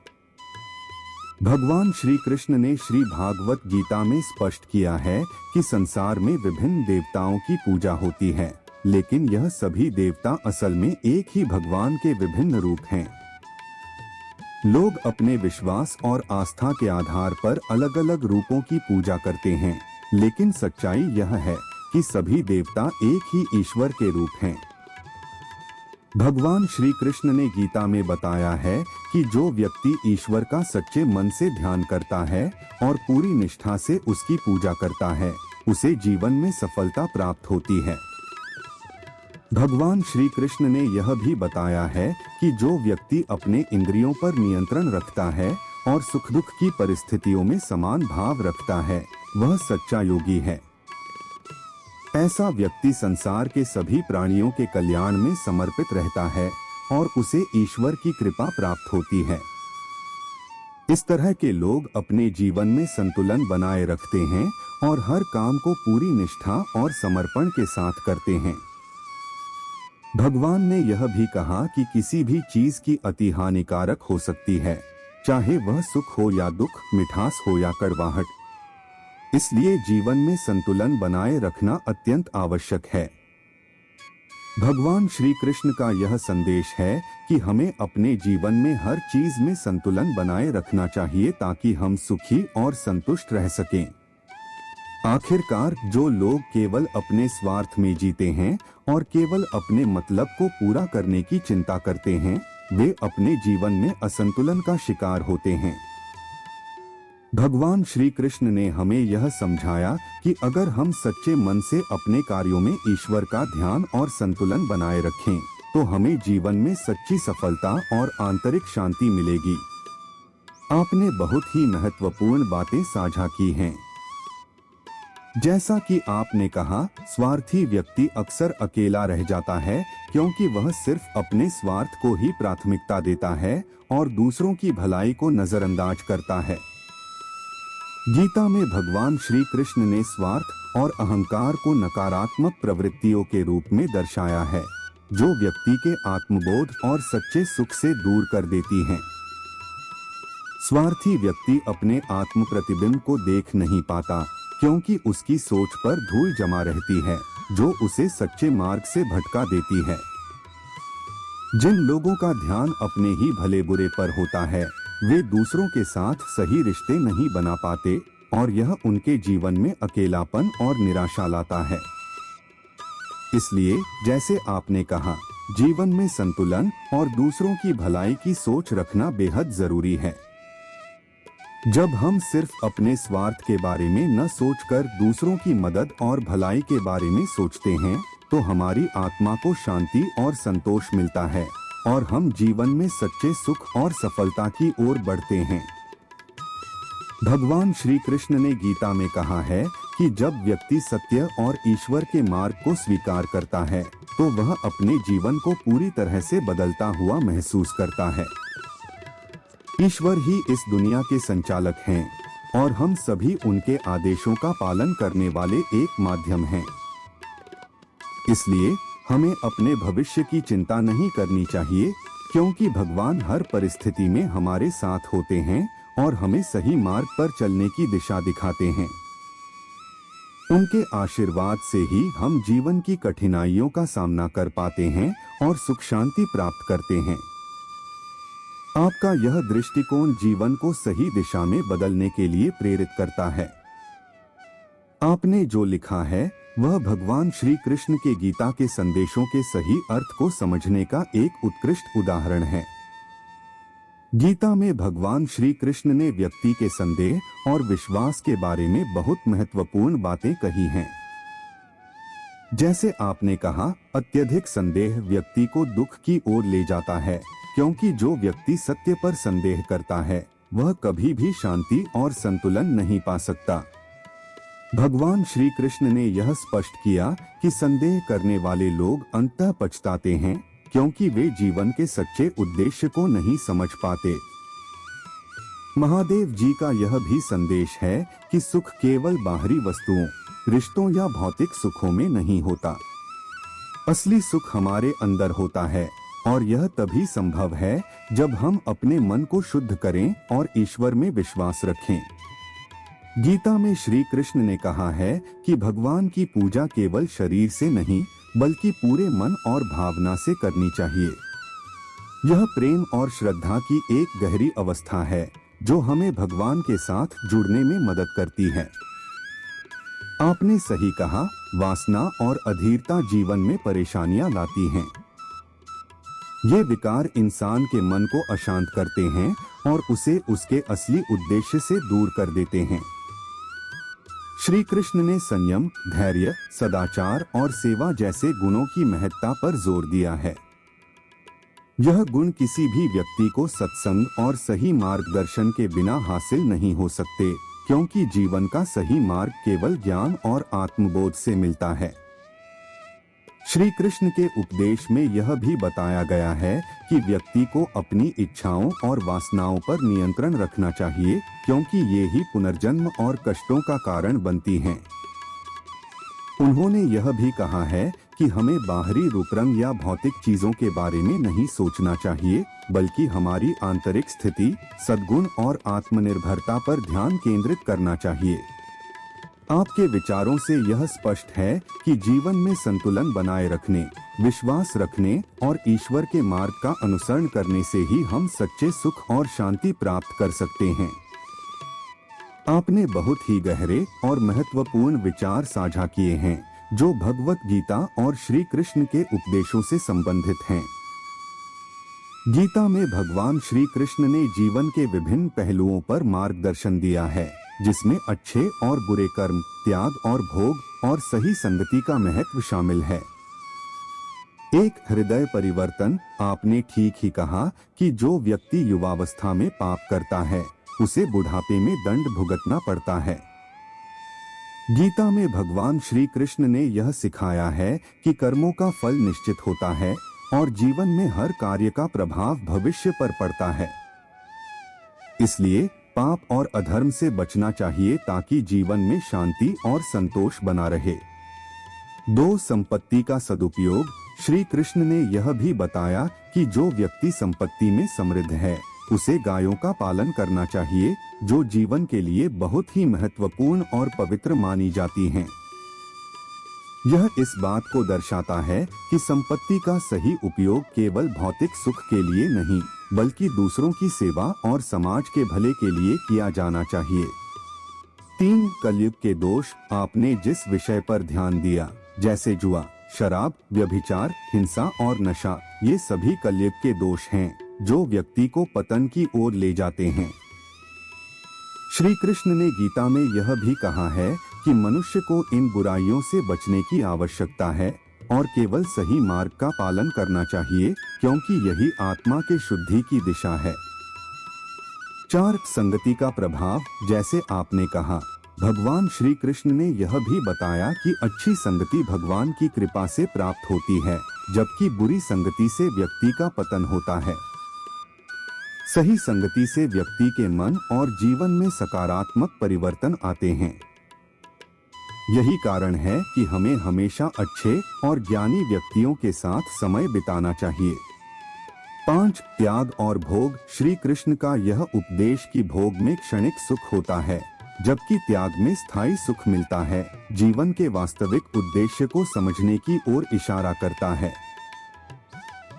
भगवान श्री कृष्ण ने श्री भागवत गीता में स्पष्ट किया है कि संसार में विभिन्न देवताओं की पूजा होती है, लेकिन यह सभी देवता असल में एक ही भगवान के विभिन्न रूप हैं। लोग अपने विश्वास और आस्था के आधार पर अलग अलग रूपों की पूजा करते हैं, लेकिन सच्चाई यह है कि सभी देवता एक ही ईश्वर के रूप हैं। भगवान श्री कृष्ण ने गीता में बताया है कि जो व्यक्ति ईश्वर का सच्चे मन से ध्यान करता है और पूरी निष्ठा से उसकी पूजा करता है, उसे जीवन में सफलता प्राप्त होती है। भगवान श्री कृष्ण ने यह भी बताया है कि जो व्यक्ति अपने इंद्रियों पर नियंत्रण रखता है और सुख दुख की परिस्थितियों में समान भाव रखता है, वह सच्चा योगी है। ऐसा व्यक्ति संसार के सभी प्राणियों के कल्याण में समर्पित रहता है और उसे ईश्वर की कृपा प्राप्त होती है। इस तरह के लोग अपने जीवन में संतुलन बनाए रखते हैं और हर काम को पूरी निष्ठा और समर्पण के साथ करते हैं। भगवान ने यह भी कहा कि किसी भी चीज की अति हानिकारक हो सकती है, चाहे वह सुख हो या दुख, मिठास हो या कड़वाहट। इसलिए जीवन में संतुलन बनाए रखना अत्यंत आवश्यक है। भगवान श्री कृष्ण का यह संदेश है कि हमें अपने जीवन में हर चीज में संतुलन बनाए रखना चाहिए ताकि हम सुखी और संतुष्ट रह सकें। आखिरकार जो लोग केवल अपने स्वार्थ में जीते हैं और केवल अपने मतलब को पूरा करने की चिंता करते हैं, वे अपने जीवन में असंतुलन का शिकार होते हैं। भगवान श्री कृष्ण ने हमें यह समझाया कि अगर हम सच्चे मन से अपने कार्यों में ईश्वर का ध्यान और संतुलन बनाए रखें, तो हमें जीवन में सच्ची सफलता और आंतरिक शांति मिलेगी। आपने बहुत ही महत्वपूर्ण बातें साझा की हैं। जैसा कि आपने कहा, स्वार्थी व्यक्ति अक्सर अकेला रह जाता है क्योंकि वह सिर्फ अपने स्वार्थ को ही प्राथमिकता देता है और दूसरों की भलाई को नजरअंदाज करता है। गीता में भगवान श्री कृष्ण ने स्वार्थ और अहंकार को नकारात्मक प्रवृत्तियों के रूप में दर्शाया है, जो व्यक्ति के आत्मबोध और सच्चे सुख से दूर कर देती हैं। स्वार्थी व्यक्ति अपने आत्म प्रतिबिंब को देख नहीं पाता क्योंकि उसकी सोच पर धूल जमा रहती है, जो उसे सच्चे मार्ग से भटका देती है। जिन लोगों का ध्यान अपने ही भले बुरे पर होता है, वे दूसरों के साथ सही रिश्ते नहीं बना पाते और यह उनके जीवन में अकेलापन और निराशा लाता है। इसलिए जैसे आपने कहा, जीवन में संतुलन और दूसरों की भलाई की सोच रखना बेहद जरूरी है। जब हम सिर्फ अपने स्वार्थ के बारे में न सोचकर दूसरों की मदद और भलाई के बारे में सोचते हैं, तो हमारी आत्मा को शांति और संतोष मिलता है और हम जीवन में सच्चे सुख और सफलता की ओर बढ़ते हैं। भगवान श्री कृष्ण ने गीता में कहा है कि जब व्यक्ति सत्य और ईश्वर के मार्ग को स्वीकार करता है, तो वह अपने जीवन को पूरी तरह से बदलता हुआ महसूस करता है। ईश्वर ही इस दुनिया के संचालक हैं और हम सभी उनके आदेशों का पालन करने वाले एक माध्यम हैं। इसलिए हमें अपने भविष्य की चिंता नहीं करनी चाहिए, क्योंकि भगवान हर परिस्थिति में हमारे साथ होते हैं और हमें सही मार्ग पर चलने की दिशा दिखाते हैं। उनके आशीर्वाद से ही हम जीवन की कठिनाइयों का सामना कर पाते हैं और सुख शांति प्राप्त करते हैं। आपका यह दृष्टिकोण जीवन को सही दिशा में बदलने के लिए प्रेरित करता है। आपने जो लिखा है वह भगवान श्री कृष्ण के गीता के संदेशों के सही अर्थ को समझने का एक उत्कृष्ट उदाहरण है। गीता में भगवान श्री कृष्ण ने व्यक्ति के संदेह और विश्वास के बारे में बहुत महत्वपूर्ण बातें कही हैं। जैसे आपने कहा, अत्यधिक संदेह व्यक्ति को दुख की ओर ले जाता है, क्योंकि जो व्यक्ति सत्य पर संदेह करता है वह कभी भी शांति और संतुलन नहीं पा सकता। भगवान श्री कृष्ण ने यह स्पष्ट किया कि संदेह करने वाले लोग अंततः पछताते हैं, क्योंकि वे जीवन के सच्चे उद्देश्य को नहीं समझ पाते। महादेव जी का यह भी संदेश है कि सुख केवल बाहरी वस्तुओं, रिश्तों या भौतिक सुखों में नहीं होता। असली सुख हमारे अंदर होता है और यह तभी संभव है जब हम अपने मन को शुद्ध करें और ईश्वर में विश्वास रखें। गीता में श्री कृष्ण ने कहा है कि भगवान की पूजा केवल शरीर से नहीं बल्कि पूरे मन और भावना से करनी चाहिए। यह प्रेम और श्रद्धा की एक गहरी अवस्था है जो हमें भगवान के साथ जुड़ने में मदद करती है। आपने सही कहा, वासना और अधीरता जीवन में परेशानियां लाती हैं। ये विकार इंसान के मन को अशांत करते हैं और उसे उसके असली उद्देश्य से दूर कर देते हैं। श्री कृष्ण ने संयम, धैर्य, सदाचार और सेवा जैसे गुणों की महत्ता पर जोर दिया है। यह गुण किसी भी व्यक्ति को सत्संग और सही मार्गदर्शन के बिना हासिल नहीं हो सकते, क्योंकि जीवन का सही मार्ग केवल ज्ञान और आत्मबोध से मिलता है। श्री कृष्ण के उपदेश में यह भी बताया गया है कि व्यक्ति को अपनी इच्छाओं और वासनाओं पर नियंत्रण रखना चाहिए, क्योंकि ये ही पुनर्जन्म और कष्टों का कारण बनती हैं। उन्होंने यह भी कहा है कि हमें बाहरी रूप रंग या भौतिक चीजों के बारे में नहीं सोचना चाहिए, बल्कि हमारी आंतरिक स्थिति, सद्गुण और आत्मनिर्भरता पर ध्यान केंद्रित करना चाहिए। आपके विचारों से यह स्पष्ट है कि जीवन में संतुलन बनाए रखने, विश्वास रखने और ईश्वर के मार्ग का अनुसरण करने से ही हम सच्चे सुख और शांति प्राप्त कर सकते हैं। आपने बहुत ही गहरे और महत्वपूर्ण विचार साझा किए हैं, जो भगवत गीता और श्री कृष्ण के उपदेशों से संबंधित हैं। गीता में भगवान श्री कृष्ण ने जीवन के विभिन्न पहलुओं पर मार्गदर्शन दिया है, जिसमें अच्छे और बुरे कर्म, त्याग और भोग और सही संगति का महत्व शामिल है। एक हृदय परिवर्तन। आपने ठीक ही कहा कि जो व्यक्ति युवावस्था में पाप करता है, उसे बुढ़ापे में दंड भुगतना पड़ता है। गीता में भगवान श्री कृष्ण ने यह सिखाया है कि कर्मों का फल निश्चित होता है और जीवन में हर कार्य का प्रभाव भविष्य पर पड़ता है। इसलिए पाप और अधर्म से बचना चाहिए ताकि जीवन में शांति और संतोष बना रहे। 2. संपत्ति का सदुपयोग। श्री कृष्ण ने यह भी बताया कि जो व्यक्ति संपत्ति में समृद्ध है, उसे गायों का पालन करना चाहिए, जो जीवन के लिए बहुत ही महत्वपूर्ण और पवित्र मानी जाती हैं। यह इस बात को दर्शाता है कि संपत्ति का सही उपयोग केवल भौतिक सुख के लिए नहीं, बल्कि दूसरों की सेवा और समाज के भले के लिए किया जाना चाहिए। 3. कलयुग के दोष। आपने जिस विषय पर ध्यान दिया, जैसे जुआ, शराब, व्यभिचार, हिंसा और नशा, ये सभी कलयुग के दोष हैं, जो व्यक्ति को पतन की ओर ले जाते हैं। श्री कृष्ण ने गीता में यह भी कहा है कि मनुष्य को इन बुराइयों से बचने की आवश्यकता है और केवल सही मार्ग का पालन करना चाहिए, क्योंकि यही आत्मा के शुद्धि की दिशा है। 4. संगति का प्रभाव। जैसे आपने कहा, भगवान श्री कृष्ण ने यह भी बताया कि अच्छी संगति भगवान की कृपा से प्राप्त होती है, जबकि बुरी संगति से व्यक्ति का पतन होता है। सही संगति से व्यक्ति के मन और जीवन में सकारात्मक परिवर्तन आते हैं। यही कारण है कि हमें हमेशा अच्छे और ज्ञानी व्यक्तियों के साथ समय बिताना चाहिए। 5. त्याग और भोग। श्री कृष्ण का यह उपदेश कि भोग में क्षणिक सुख होता है, जबकि त्याग में स्थायी सुख मिलता है, जीवन के वास्तविक उद्देश्य को समझने की ओर इशारा करता है।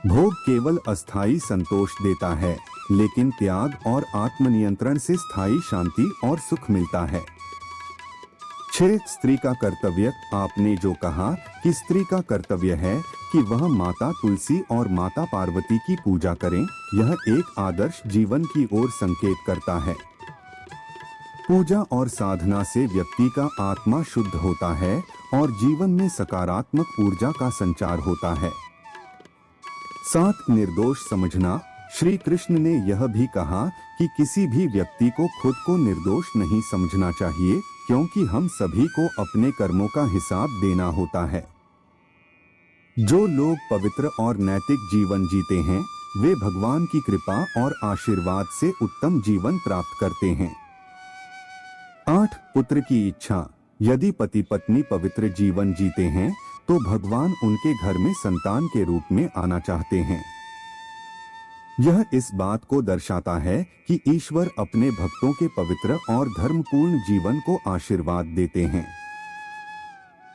भोग केवल अस्थायी संतोष देता है, लेकिन त्याग और आत्मनियंत्रण से स्थायी शांति और सुख मिलता है। 6. स्त्री का कर्तव्य। आपने जो कहा कि स्त्री का कर्तव्य है कि वह माता तुलसी और माता पार्वती की पूजा करें, यह एक आदर्श जीवन की ओर संकेत करता है। पूजा और साधना से व्यक्ति का आत्मा शुद्ध होता है और जीवन में सकारात्मक ऊर्जा का संचार होता है। 7. निर्दोष समझना। श्री कृष्ण ने यह भी कहा कि किसी भी व्यक्ति को खुद को निर्दोष नहीं समझना चाहिए, क्योंकि हम सभी को अपने कर्मों का हिसाब देना होता है। जो लोग पवित्र और नैतिक जीवन जीते हैं, वे भगवान की कृपा और आशीर्वाद से उत्तम जीवन प्राप्त करते हैं। 8. पुत्र की इच्छा। यदि पति पत्नी पवित्र जीवन जीते हैं, तो भगवान उनके घर में संतान के रूप में आना चाहते हैं। यह इस बात को दर्शाता है कि ईश्वर अपने भक्तों के पवित्र और धर्मपूर्ण जीवन को आशीर्वाद देते हैं।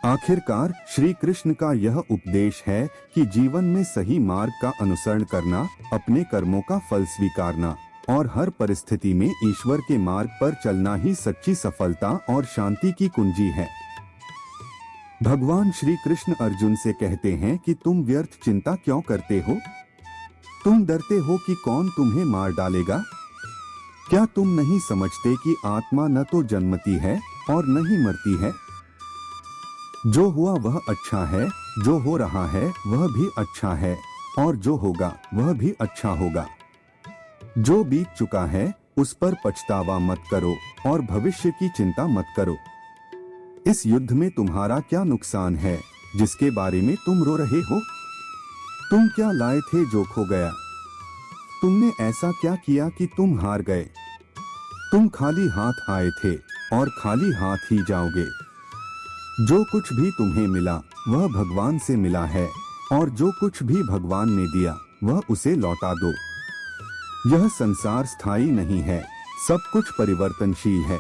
आखिरकार श्री कृष्ण का यह उपदेश है कि जीवन में सही मार्ग का अनुसरण करना, अपने कर्मों का फल स्वीकारना और हर परिस्थिति में ईश्वर के मार्ग पर चलना ही सच्ची सफलता और शांति की कुंजी है। भगवान श्री कृष्ण अर्जुन से कहते हैं कि तुम व्यर्थ चिंता क्यों करते हो? तुम डरते हो कि कौन तुम्हें मार डालेगा? क्या तुम नहीं समझते कि आत्मा न तो जन्मती है और न ही मरती है? जो हुआ वह अच्छा है, जो हो रहा है वह भी अच्छा है, और जो होगा वह भी अच्छा होगा। जो बीत चुका है उस पर पछतावा मत करो और भविष्य की चिंता मत करो। इस युद्ध में तुम्हारा क्या नुकसान है जिसके बारे में तुम रो रहे हो? तुम क्या लाए थे जो खो गया? तुमने ऐसा क्या किया कि तुम हार गए? तुम खाली हाथ आए थे और खाली हाथ ही जाओगे। जो कुछ भी तुम्हें मिला वह भगवान से मिला है और जो कुछ भी भगवान ने दिया वह उसे लौटा दो। यह संसार स्थायी नहीं है, सब कुछ परिवर्तनशील है।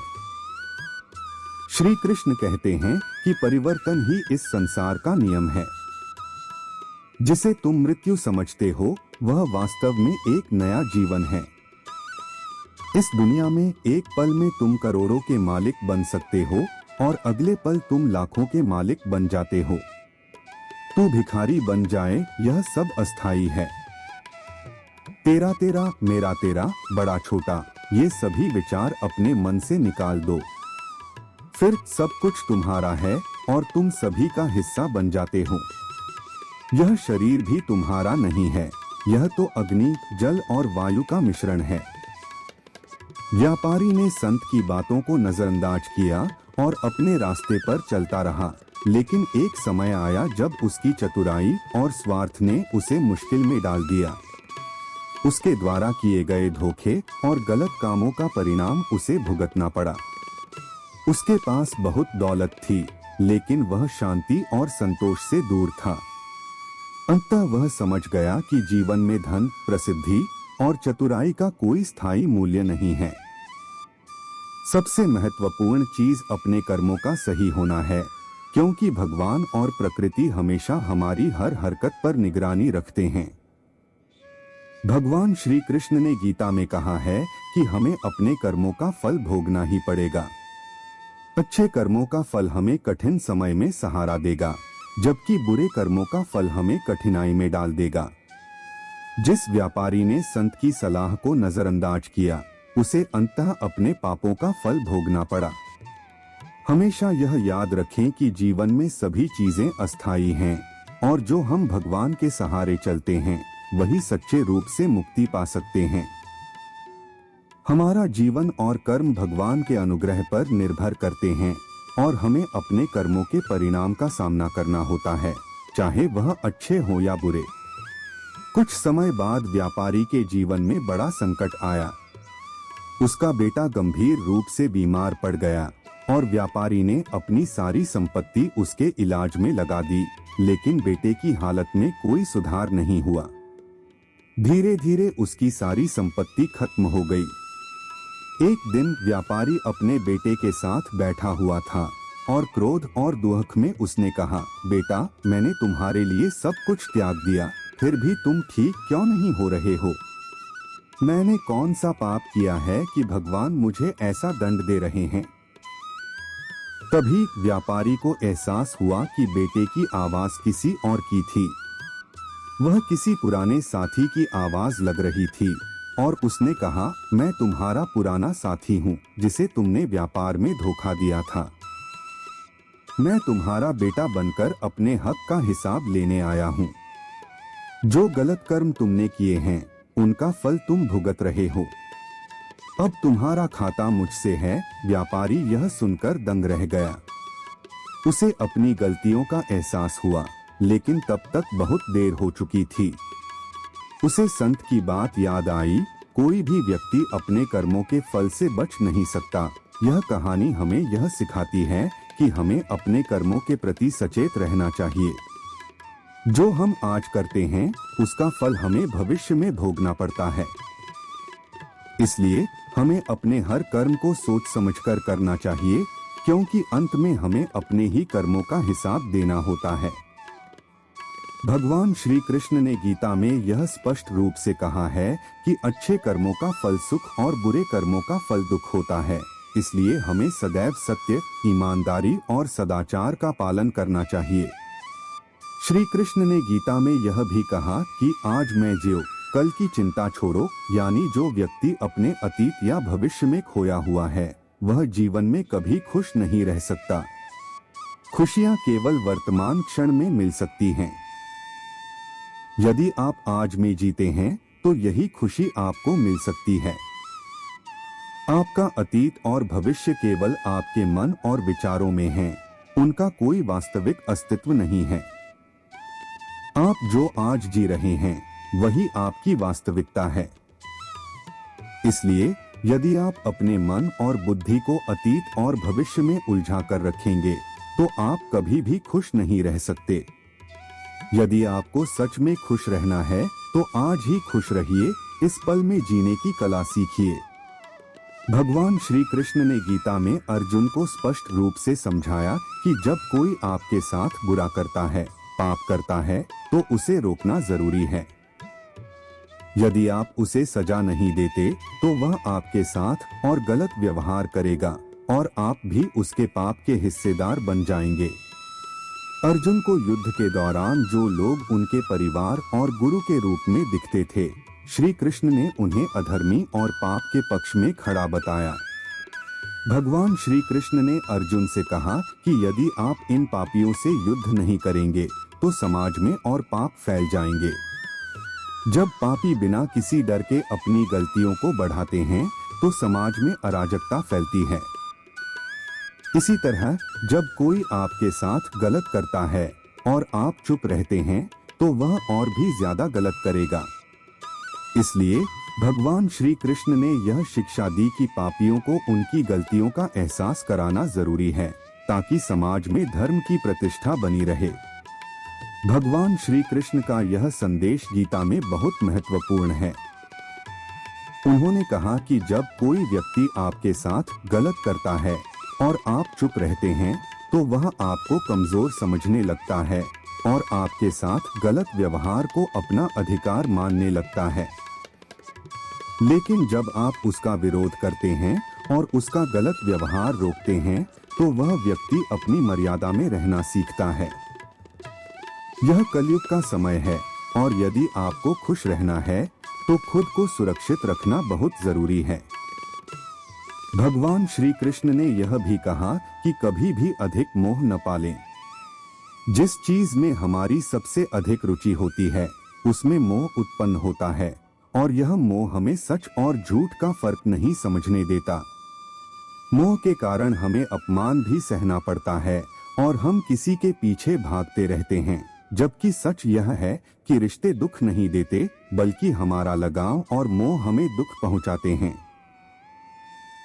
श्री कृष्ण कहते हैं कि परिवर्तन ही इस संसार का नियम है। जिसे तुम मृत्यु समझते हो वह वास्तव में एक नया जीवन है। इस दुनिया में एक पल में तुम करोड़ों के मालिक बन सकते हो और अगले पल तुम लाखों के मालिक बन जाते हो। तू भिखारी बन जाए, यह सब अस्थाई है। तेरा तेरा, मेरा तेरा, बड़ा छोटा, ये सभी विचार अपने मन से निकाल दो। फिर सब कुछ तुम्हारा है और तुम सभी का हिस्सा बन जाते हो। यह शरीर भी तुम्हारा नहीं है, यह तो अग्नि, जल और वायु का मिश्रण है। व्यापारी ने संत की बातों को नजरअंदाज किया और अपने रास्ते पर चलता रहा, लेकिन एक समय आया जब उसकी चतुराई और स्वार्थ ने उसे मुश्किल में डाल दिया। उसके द्वारा किए गए धोखे और गलत कामों का परिणाम उसे भुगतना पड़ा। उसके पास बहुत दौलत थी, लेकिन वह शांति और संतोष से दूर था। अंततः वह समझ गया कि जीवन में धन, प्रसिद्धि और चतुराई का कोई स्थायी मूल्य नहीं है। सबसे महत्वपूर्ण चीज अपने कर्मों का सही होना है, क्योंकि भगवान और प्रकृति हमेशा हमारी हर हरकत पर निगरानी रखते हैं। भगवान श्री कृष्ण ने गीता में कहा है कि हमें अपने कर्मों का फल भोगना ही पड़ेगा। अच्छे कर्मों का फल हमें कठिन समय में सहारा देगा, जबकि बुरे कर्मों का फल हमें कठिनाई में डाल देगा। जिस व्यापारी ने संत की सलाह को नजरअंदाज किया उसे अंततः अपने पापों का फल भोगना पड़ा। हमेशा यह याद रखें कि जीवन में सभी चीजें अस्थायी हैं और जो हम भगवान के सहारे चलते हैं वही सच्चे रूप से मुक्ति पा सकते हैं। हमारा जीवन और कर्म भगवान के अनुग्रह पर निर्भर करते हैं और हमें अपने कर्मों के परिणाम का सामना करना होता है, चाहे वह अच्छे हो या बुरे। कुछ समय बाद व्यापारी के जीवन में बड़ा संकट आया। उसका बेटा गंभीर रूप से बीमार पड़ गया और व्यापारी ने अपनी सारी संपत्ति उसके इलाज में लगा दी, लेकिन बेटे की हालत में कोई सुधार नहीं हुआ। धीरे धीरे उसकी सारी संपत्ति खत्म हो गई। एक दिन व्यापारी अपने बेटे के साथ बैठा हुआ था और क्रोध और दुख में उसने कहा, बेटा, मैंने तुम्हारे लिए सब कुछ त्याग दिया, फिर भी तुम ठीक क्यों नहीं हो रहे हो? मैंने कौन सा पाप किया है कि भगवान मुझे ऐसा दंड दे रहे हैं? तभी व्यापारी को एहसास हुआ कि बेटे की आवाज किसी और की थी। वह किसी पुराने साथी की आवाज लग रही थी और उसने कहा, मैं तुम्हारा पुराना साथी हूँ जिसे तुमने व्यापार में धोखा दिया था। मैं तुम्हारा बेटा बनकर अपने हक का हिसाब लेने आया हूँ। जो गलत कर्म तुमने किए हैं उनका फल तुम भुगत रहे हो। अब तुम्हारा खाता मुझसे है। व्यापारी यह सुनकर दंग रह गया। उसे अपनी गलतियों का एहसास हुआ, लेकिन तब तक बहुत देर हो चुकी थी। उसे संत की बात याद आई, कोई भी व्यक्ति अपने कर्मों के फल से बच नहीं सकता। यह कहानी हमें यह सिखाती है कि हमें अपने कर्मों के प्रति सचेत रहना चाहिए। जो हम आज करते हैं उसका फल हमें भविष्य में भोगना पड़ता है। इसलिए हमें अपने हर कर्म को सोच समझकर करना चाहिए, क्योंकि अंत में हमें अपने ही कर्मों का हिसाब देना होता है। भगवान श्री कृष्ण ने गीता में यह स्पष्ट रूप से कहा है कि अच्छे कर्मों का फल सुख और बुरे कर्मों का फल दुख होता है। इसलिए हमें सदैव सत्य, ईमानदारी और सदाचार का पालन करना चाहिए। श्री कृष्ण ने गीता में यह भी कहा कि आज मैं जियो, कल की चिंता छोड़ो। यानी जो व्यक्ति अपने अतीत या भविष्य में खोया हुआ है वह जीवन में कभी खुश नहीं रह सकता। खुशियां केवल वर्तमान क्षण में मिल सकती हैं। यदि आप आज में जीते हैं तो यही खुशी आपको मिल सकती है। आपका अतीत और भविष्य केवल आपके मन और विचारों में हैं, उनका कोई वास्तविक अस्तित्व नहीं है। आप जो आज जी रहे हैं वही आपकी वास्तविकता है। इसलिए यदि आप अपने मन और बुद्धि को अतीत और भविष्य में उलझा कर रखेंगे तो आप कभी भी खुश नहीं रह सकते। यदि आपको सच में खुश रहना है तो आज ही खुश रहिए, इस पल में जीने की कला सीखिए। भगवान श्री कृष्ण ने गीता में अर्जुन को स्पष्ट रूप से समझाया कि जब कोई आपके साथ बुरा करता है, पाप करता है, तो उसे रोकना जरूरी है। यदि आप उसे सजा नहीं देते तो वह आपके साथ और गलत व्यवहार करेगा और आप भी उसके पाप के हिस्सेदार बन जाएंगे। अर्जुन को युद्ध के दौरान जो लोग उनके परिवार और गुरु के रूप में दिखते थे, श्री कृष्ण ने उन्हें अधर्मी और पाप के पक्ष में खड़ा बताया। भगवान श्री कृष्ण ने अर्जुन से कहा कि यदि आप इन पापियों से युद्ध नहीं करेंगे तो समाज में और पाप फैल जाएंगे। जब पापी बिना किसी डर के अपनी गलतियों को बढ़ाते हैं तो समाज में अराजकता फैलती है। इसी तरह जब कोई आपके साथ गलत करता है और आप चुप रहते हैं तो वह और भी ज्यादा गलत करेगा। इसलिए भगवान श्री कृष्ण ने यह शिक्षा दी कि पापियों को उनकी गलतियों का एहसास कराना जरूरी है ताकि समाज में धर्म की प्रतिष्ठा बनी रहे। भगवान श्री कृष्ण का यह संदेश गीता में बहुत महत्वपूर्ण है। उन्होंने कहा कि जब कोई व्यक्ति आपके साथ गलत करता है और आप चुप रहते हैं तो वह आपको कमजोर समझने लगता है और आपके साथ गलत व्यवहार को अपना अधिकार मानने लगता है। लेकिन जब आप उसका विरोध करते हैं और उसका गलत व्यवहार रोकते हैं तो वह व्यक्ति अपनी मर्यादा में रहना सीखता है। यह कलयुग का समय है और यदि आपको खुश रहना है तो खुद को सुरक्षित रखना बहुत जरूरी है। भगवान श्री कृष्ण ने यह भी कहा कि कभी भी अधिक मोह न पालें। जिस चीज में हमारी सबसे अधिक रुचि होती है उसमें मोह उत्पन्न होता है और यह मोह हमें सच और झूठ का फर्क नहीं समझने देता। मोह के कारण हमें अपमान भी सहना पड़ता है और हम किसी के पीछे भागते रहते हैं, जबकि सच यह है कि रिश्ते दुख नहीं देते बल्कि हमारा लगाव और मोह हमें दुख पहुंचाते हैं।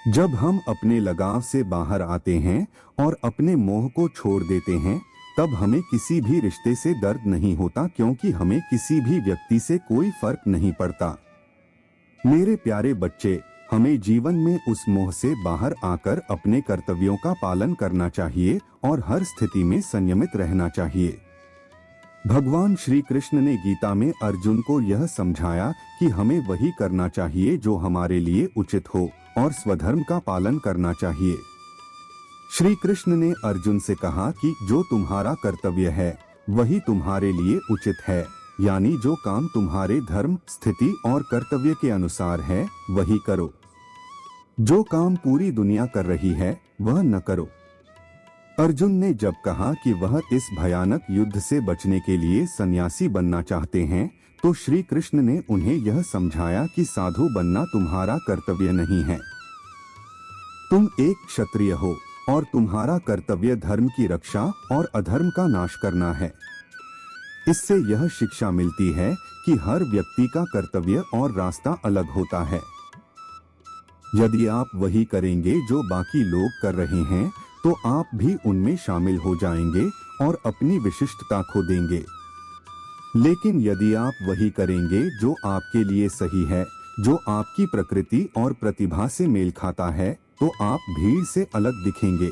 जब हम अपने लगाव से बाहर आते हैं और अपने मोह को छोड़ देते हैं तब हमें किसी भी रिश्ते से दर्द नहीं होता, क्योंकि हमें किसी भी व्यक्ति से कोई फर्क नहीं पड़ता। मेरे प्यारे बच्चे, हमें जीवन में उस मोह से बाहर आकर अपने कर्तव्यों का पालन करना चाहिए और हर स्थिति में संयमित रहना चाहिए। भगवान श्री कृष्ण ने गीता में अर्जुन को यह समझाया कि हमें वही करना चाहिए जो हमारे लिए उचित हो और स्वधर्म का पालन करना चाहिए। श्री कृष्ण ने अर्जुन से कहा कि जो तुम्हारा कर्तव्य है वही तुम्हारे लिए उचित है, यानी जो काम तुम्हारे धर्म, स्थिति और कर्तव्य के अनुसार है वही करो। जो काम पूरी दुनिया कर रही है वह न करो। अर्जुन ने जब कहा कि वह इस भयानक युद्ध से बचने के लिए सन्यासी बनना चाहते हैं तो श्री कृष्ण ने उन्हें यह समझाया कि साधु बनना तुम्हारा कर्तव्य नहीं है। तुम एक क्षत्रिय हो और तुम्हारा कर्तव्य धर्म की रक्षा और अधर्म का नाश करना है। इससे यह शिक्षा मिलती है कि हर व्यक्ति का कर्तव्य और रास्ता अलग होता है। यदि आप वही करेंगे जो बाकी लोग कर रहे हैं तो आप भी उनमें शामिल हो जाएंगे और अपनी विशिष्टता खो देंगे। लेकिन यदि आप वही करेंगे जो आपके लिए सही है, जो आपकी प्रकृति और प्रतिभा से मेल खाता है, तो आप भीड़ से अलग दिखेंगे।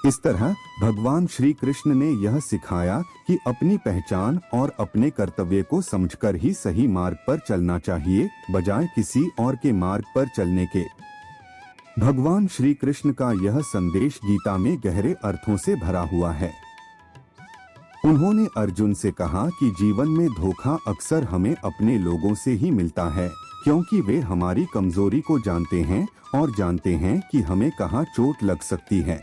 इस तरह भगवान श्री कृष्ण ने यह सिखाया कि अपनी पहचान और अपने कर्तव्य को समझकर ही सही मार्ग पर चलना चाहिए, बजाय किसी और के मार्ग पर चलने के। भगवान श्री कृष्ण का यह संदेश गीता में गहरे अर्थों से भरा हुआ है। उन्होंने अर्जुन से कहा कि जीवन में धोखा अक्सर हमें अपने लोगों से ही मिलता है, क्योंकि वे हमारी कमजोरी को जानते हैं और जानते हैं कि हमें कहाँ चोट लग सकती है।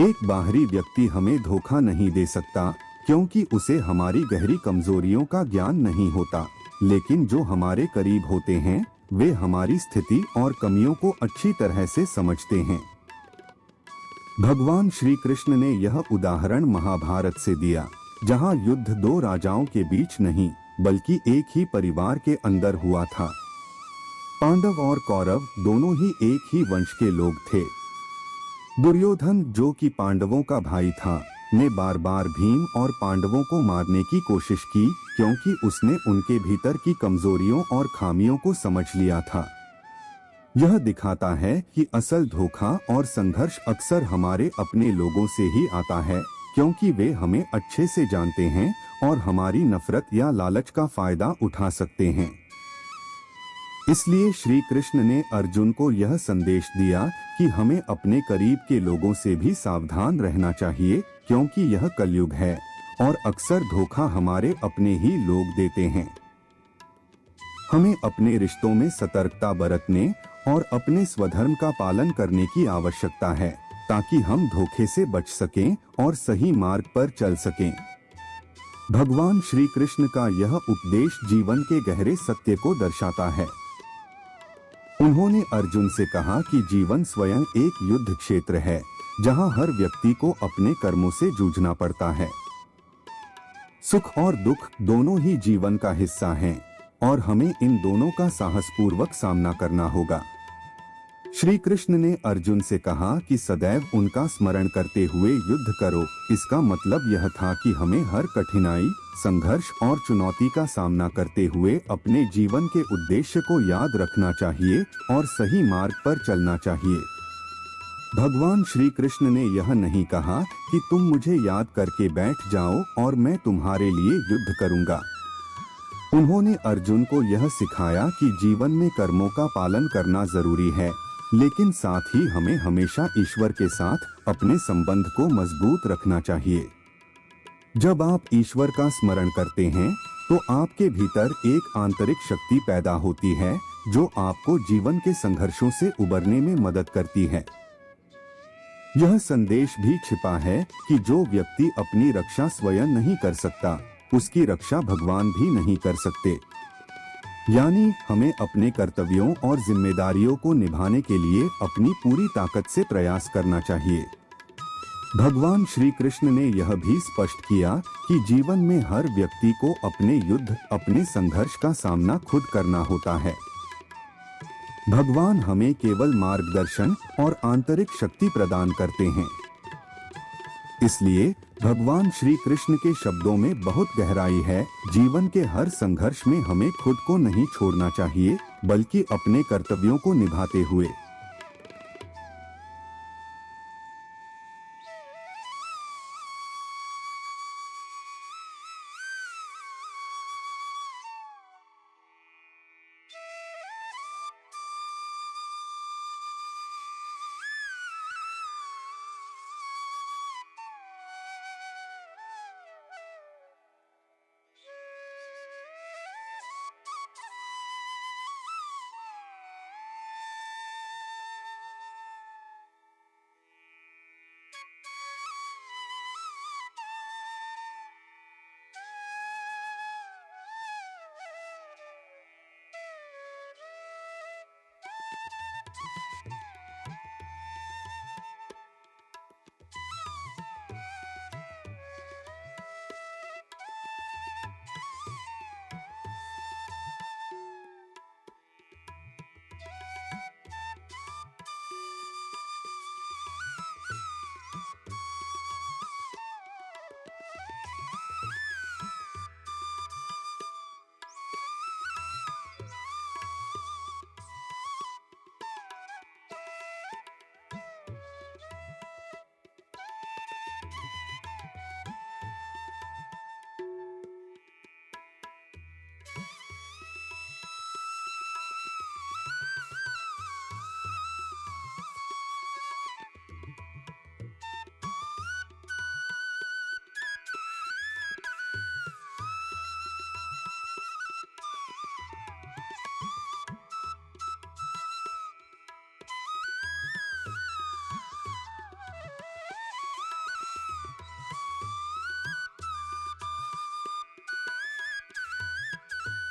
एक बाहरी व्यक्ति हमें धोखा नहीं दे सकता क्योंकि उसे हमारी गहरी कमजोरियों का ज्ञान नहीं होता, लेकिन जो हमारे करीब होते हैं वे हमारी स्थिति और कमियों को अच्छी तरह से समझते हैं। भगवान श्री कृष्ण ने यह उदाहरण महाभारत से दिया, जहां युद्ध दो राजाओं के बीच नहीं बल्कि एक ही परिवार के अंदर हुआ था। पांडव और कौरव दोनों ही एक ही वंश के लोग थे। दुर्योधन, जो कि पांडवों का भाई था, ने बार बार भीम और पांडवों को मारने की कोशिश की, क्योंकि उसने उनके भीतर की कमजोरियों और खामियों को समझ लिया था। यह दिखाता है कि असल धोखा और संघर्ष अक्सर हमारे अपने लोगों से ही आता है, क्योंकि वे हमें अच्छे से जानते हैं और हमारी नफरत या लालच का फायदा उठा सकते हैं। इसलिए श्री कृष्ण ने अर्जुन को यह संदेश दिया कि हमें अपने करीब के लोगों से भी सावधान रहना चाहिए, क्योंकि यह कलयुग है और अक्सर धोखा हमारे अपने ही लोग देते हैं। हमें अपने रिश्तों में सतर्कता बरतने और अपने स्वधर्म का पालन करने की आवश्यकता है, ताकि हम धोखे से बच सकें और सही मार्ग पर चल सकें। भगवान श्री कृष्ण का यह उपदेश जीवन के गहरे सत्य को दर्शाता है। उन्होंने अर्जुन से कहा कि जीवन स्वयं एक युद्ध क्षेत्र है, जहां हर व्यक्ति को अपने कर्मों से जूझना पड़ता है। सुख और दुख दोनों ही जीवन का हिस्सा हैं और हमें इन दोनों का साहसपूर्वक सामना करना होगा। श्री कृष्ण ने अर्जुन से कहा कि सदैव उनका स्मरण करते हुए युद्ध करो। इसका मतलब यह था कि हमें हर कठिनाई, संघर्ष और चुनौती का सामना करते हुए अपने जीवन के उद्देश्य को याद रखना चाहिए और सही मार्ग पर चलना चाहिए। भगवान श्री कृष्ण ने यह नहीं कहा कि तुम मुझे याद करके बैठ जाओ और मैं तुम्हारे लिए युद्ध करूंगा। उन्होंने अर्जुन को यह सिखाया कि जीवन में कर्मों का पालन करना जरूरी है, लेकिन साथ ही हमें हमेशा ईश्वर के साथ अपने संबंध को मजबूत रखना चाहिए। जब आप ईश्वर का स्मरण करते हैं तो आपके भीतर एक आंतरिक शक्ति पैदा होती है, जो आपको जीवन के संघर्षों से उबरने में मदद करती है। यह संदेश भी छिपा है कि जो व्यक्ति अपनी रक्षा स्वयं नहीं कर सकता, उसकी रक्षा भगवान भी नहीं कर सकते। यानी हमें अपने कर्तव्यों और जिम्मेदारियों को निभाने के लिए अपनी पूरी ताकत से प्रयास करना चाहिए। भगवान श्री कृष्ण ने यह भी स्पष्ट किया कि जीवन में हर व्यक्ति को अपने युद्ध, अपने संघर्ष का सामना खुद करना होता है। भगवान हमें केवल मार्गदर्शन और आंतरिक शक्ति प्रदान करते हैं। इसलिए भगवान श्री कृष्ण के शब्दों में बहुत गहराई है। जीवन के हर संघर्ष में हमें खुद को नहीं छोड़ना चाहिए, बल्कि अपने कर्तव्यों को निभाते हुए